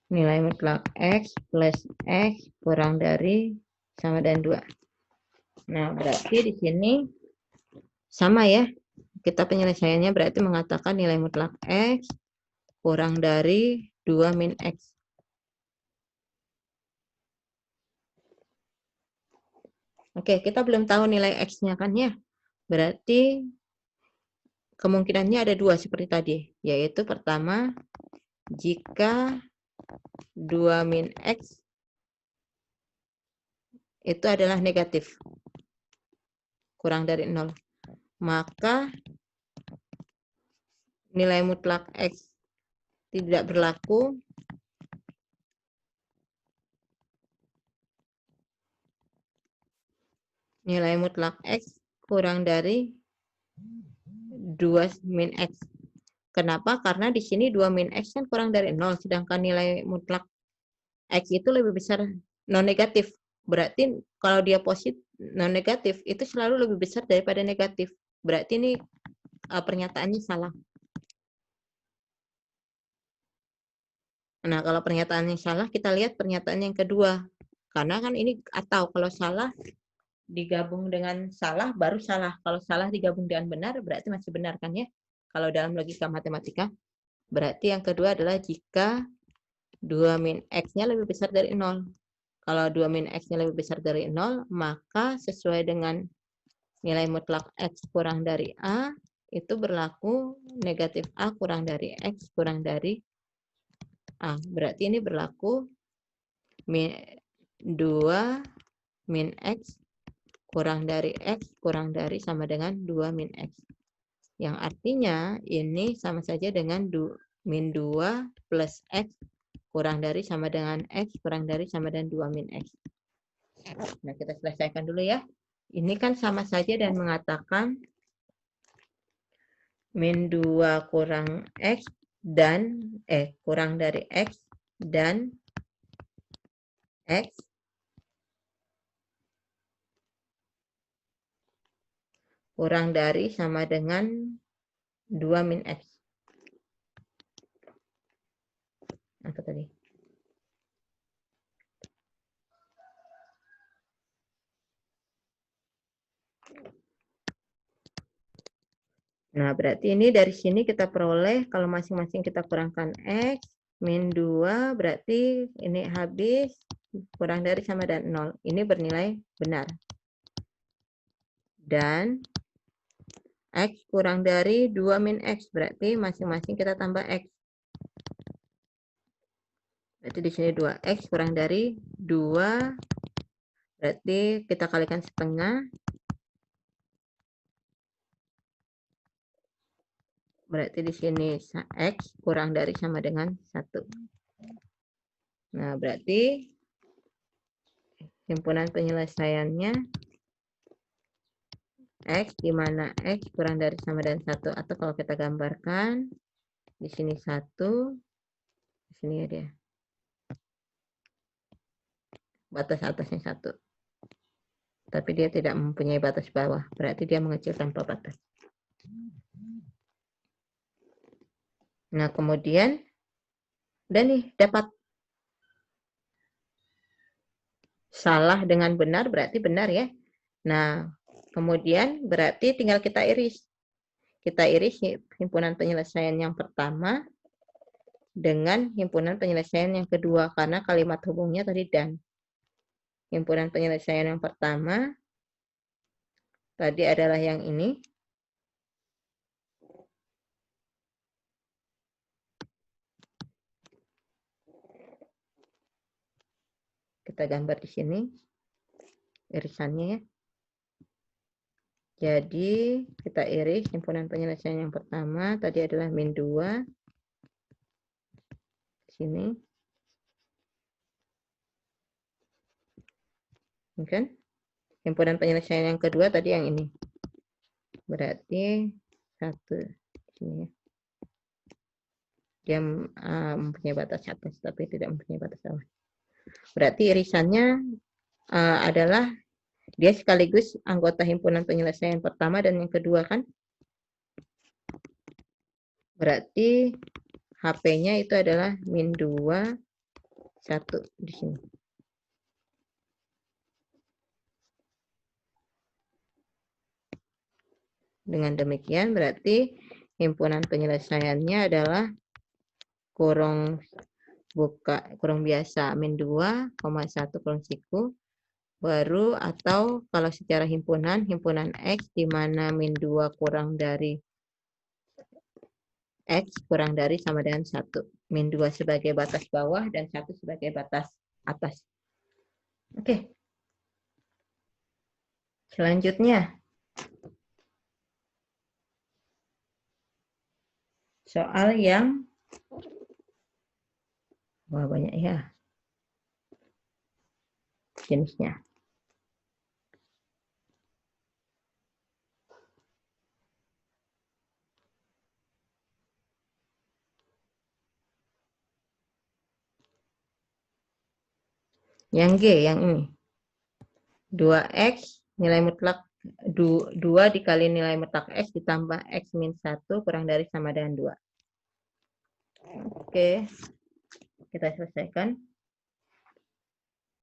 Nilai mutlak X plus X kurang dari sama dengan 2. Nah, berarti di sini sama ya. Kita penyelesaiannya berarti mengatakan nilai mutlak X kurang dari 2 min X. Oke, kita belum tahu nilai X-nya kan ya. Berarti kemungkinannya ada 2 seperti tadi. Yaitu pertama, jika 2 min X itu adalah negatif. Kurang dari 0. Maka nilai mutlak X tidak berlaku nilai mutlak X kurang dari 2 min X. Kenapa? Karena di sini 2 min X kan kurang dari 0, sedangkan nilai mutlak X itu lebih besar non negatif. Berarti kalau dia positif non negatif itu selalu lebih besar daripada negatif. Berarti ini pernyataannya salah. Nah, kalau pernyataannya salah, kita lihat pernyataan yang kedua. Karena kan ini atau kalau salah digabung dengan salah baru salah. Kalau salah digabung dengan benar berarti masih benar kan ya? Kalau dalam logika matematika. Berarti yang kedua adalah jika 2 min X-nya lebih besar dari 0. Kalau 2 min X-nya lebih besar dari 0, maka sesuai dengan nilai mutlak X kurang dari A, itu berlaku negatif A kurang dari X kurang dari A. Berarti ini berlaku 2 min X kurang dari X kurang dari sama dengan 2 min X. Yang artinya ini sama saja dengan min 2 plus X kurang dari sama dengan X kurang dari sama dengan 2 min X. Nah, kita selesaikan dulu ya. Ini kan sama saja dan mengatakan min 2 kurang X dan kurang dari X dan X kurang dari sama dengan 2 min X. Apa tadi? Nah, berarti ini dari sini kita peroleh kalau masing-masing kita kurangkan X, min 2, berarti ini habis kurang dari sama dengan 0. Ini bernilai benar. Dan X kurang dari 2 min X, berarti masing-masing kita tambah X. Berarti di sini 2X kurang dari 2, berarti kita kalikan setengah. Berarti di sini X kurang dari sama dengan 1. Nah, berarti himpunan penyelesaiannya X, di mana X kurang dari sama dengan 1. Atau kalau kita gambarkan, di sini 1, di sini ya dia. Batas atasnya 1. Tapi dia tidak mempunyai batas bawah. Berarti dia mengecil tanpa batas. Nah, kemudian, udah nih, dapat salah dengan benar, berarti benar ya. Nah, kemudian berarti tinggal kita iris. Kita iris himpunan penyelesaian yang pertama dengan himpunan penyelesaian yang kedua, karena kalimat hubungnya tadi dan. Himpunan penyelesaian yang pertama tadi adalah yang ini. Kita gambar di sini irisannya ya. Jadi kita iris himpunan penyelesaian yang pertama tadi adalah min 2 di sini. Kan? Himpunan penyelesaian yang kedua tadi yang ini. Berarti 1 di sini ya. Dia mempunyai batas atas tapi tidak mempunyai batas bawah. Berarti irisannya adalah dia sekaligus anggota himpunan penyelesaian pertama dan yang kedua kan? Berarti HP-nya itu adalah min 2, 1 di sini. Dengan demikian berarti himpunan penyelesaiannya adalah kurung biasa min 2, 1 kurung siku baru, atau kalau secara himpunan X di mana min 2 kurang dari X kurang dari sama dengan 1. Min 2 sebagai batas bawah dan 1 sebagai batas atas. Oke. Selanjutnya. Soal yang wah banyak ya jenisnya. Yang G, yang ini. 2X nilai mutlak 2 dikali nilai mutlak X ditambah X min 1 kurang dari sama dengan 2. Oke, kita selesaikan.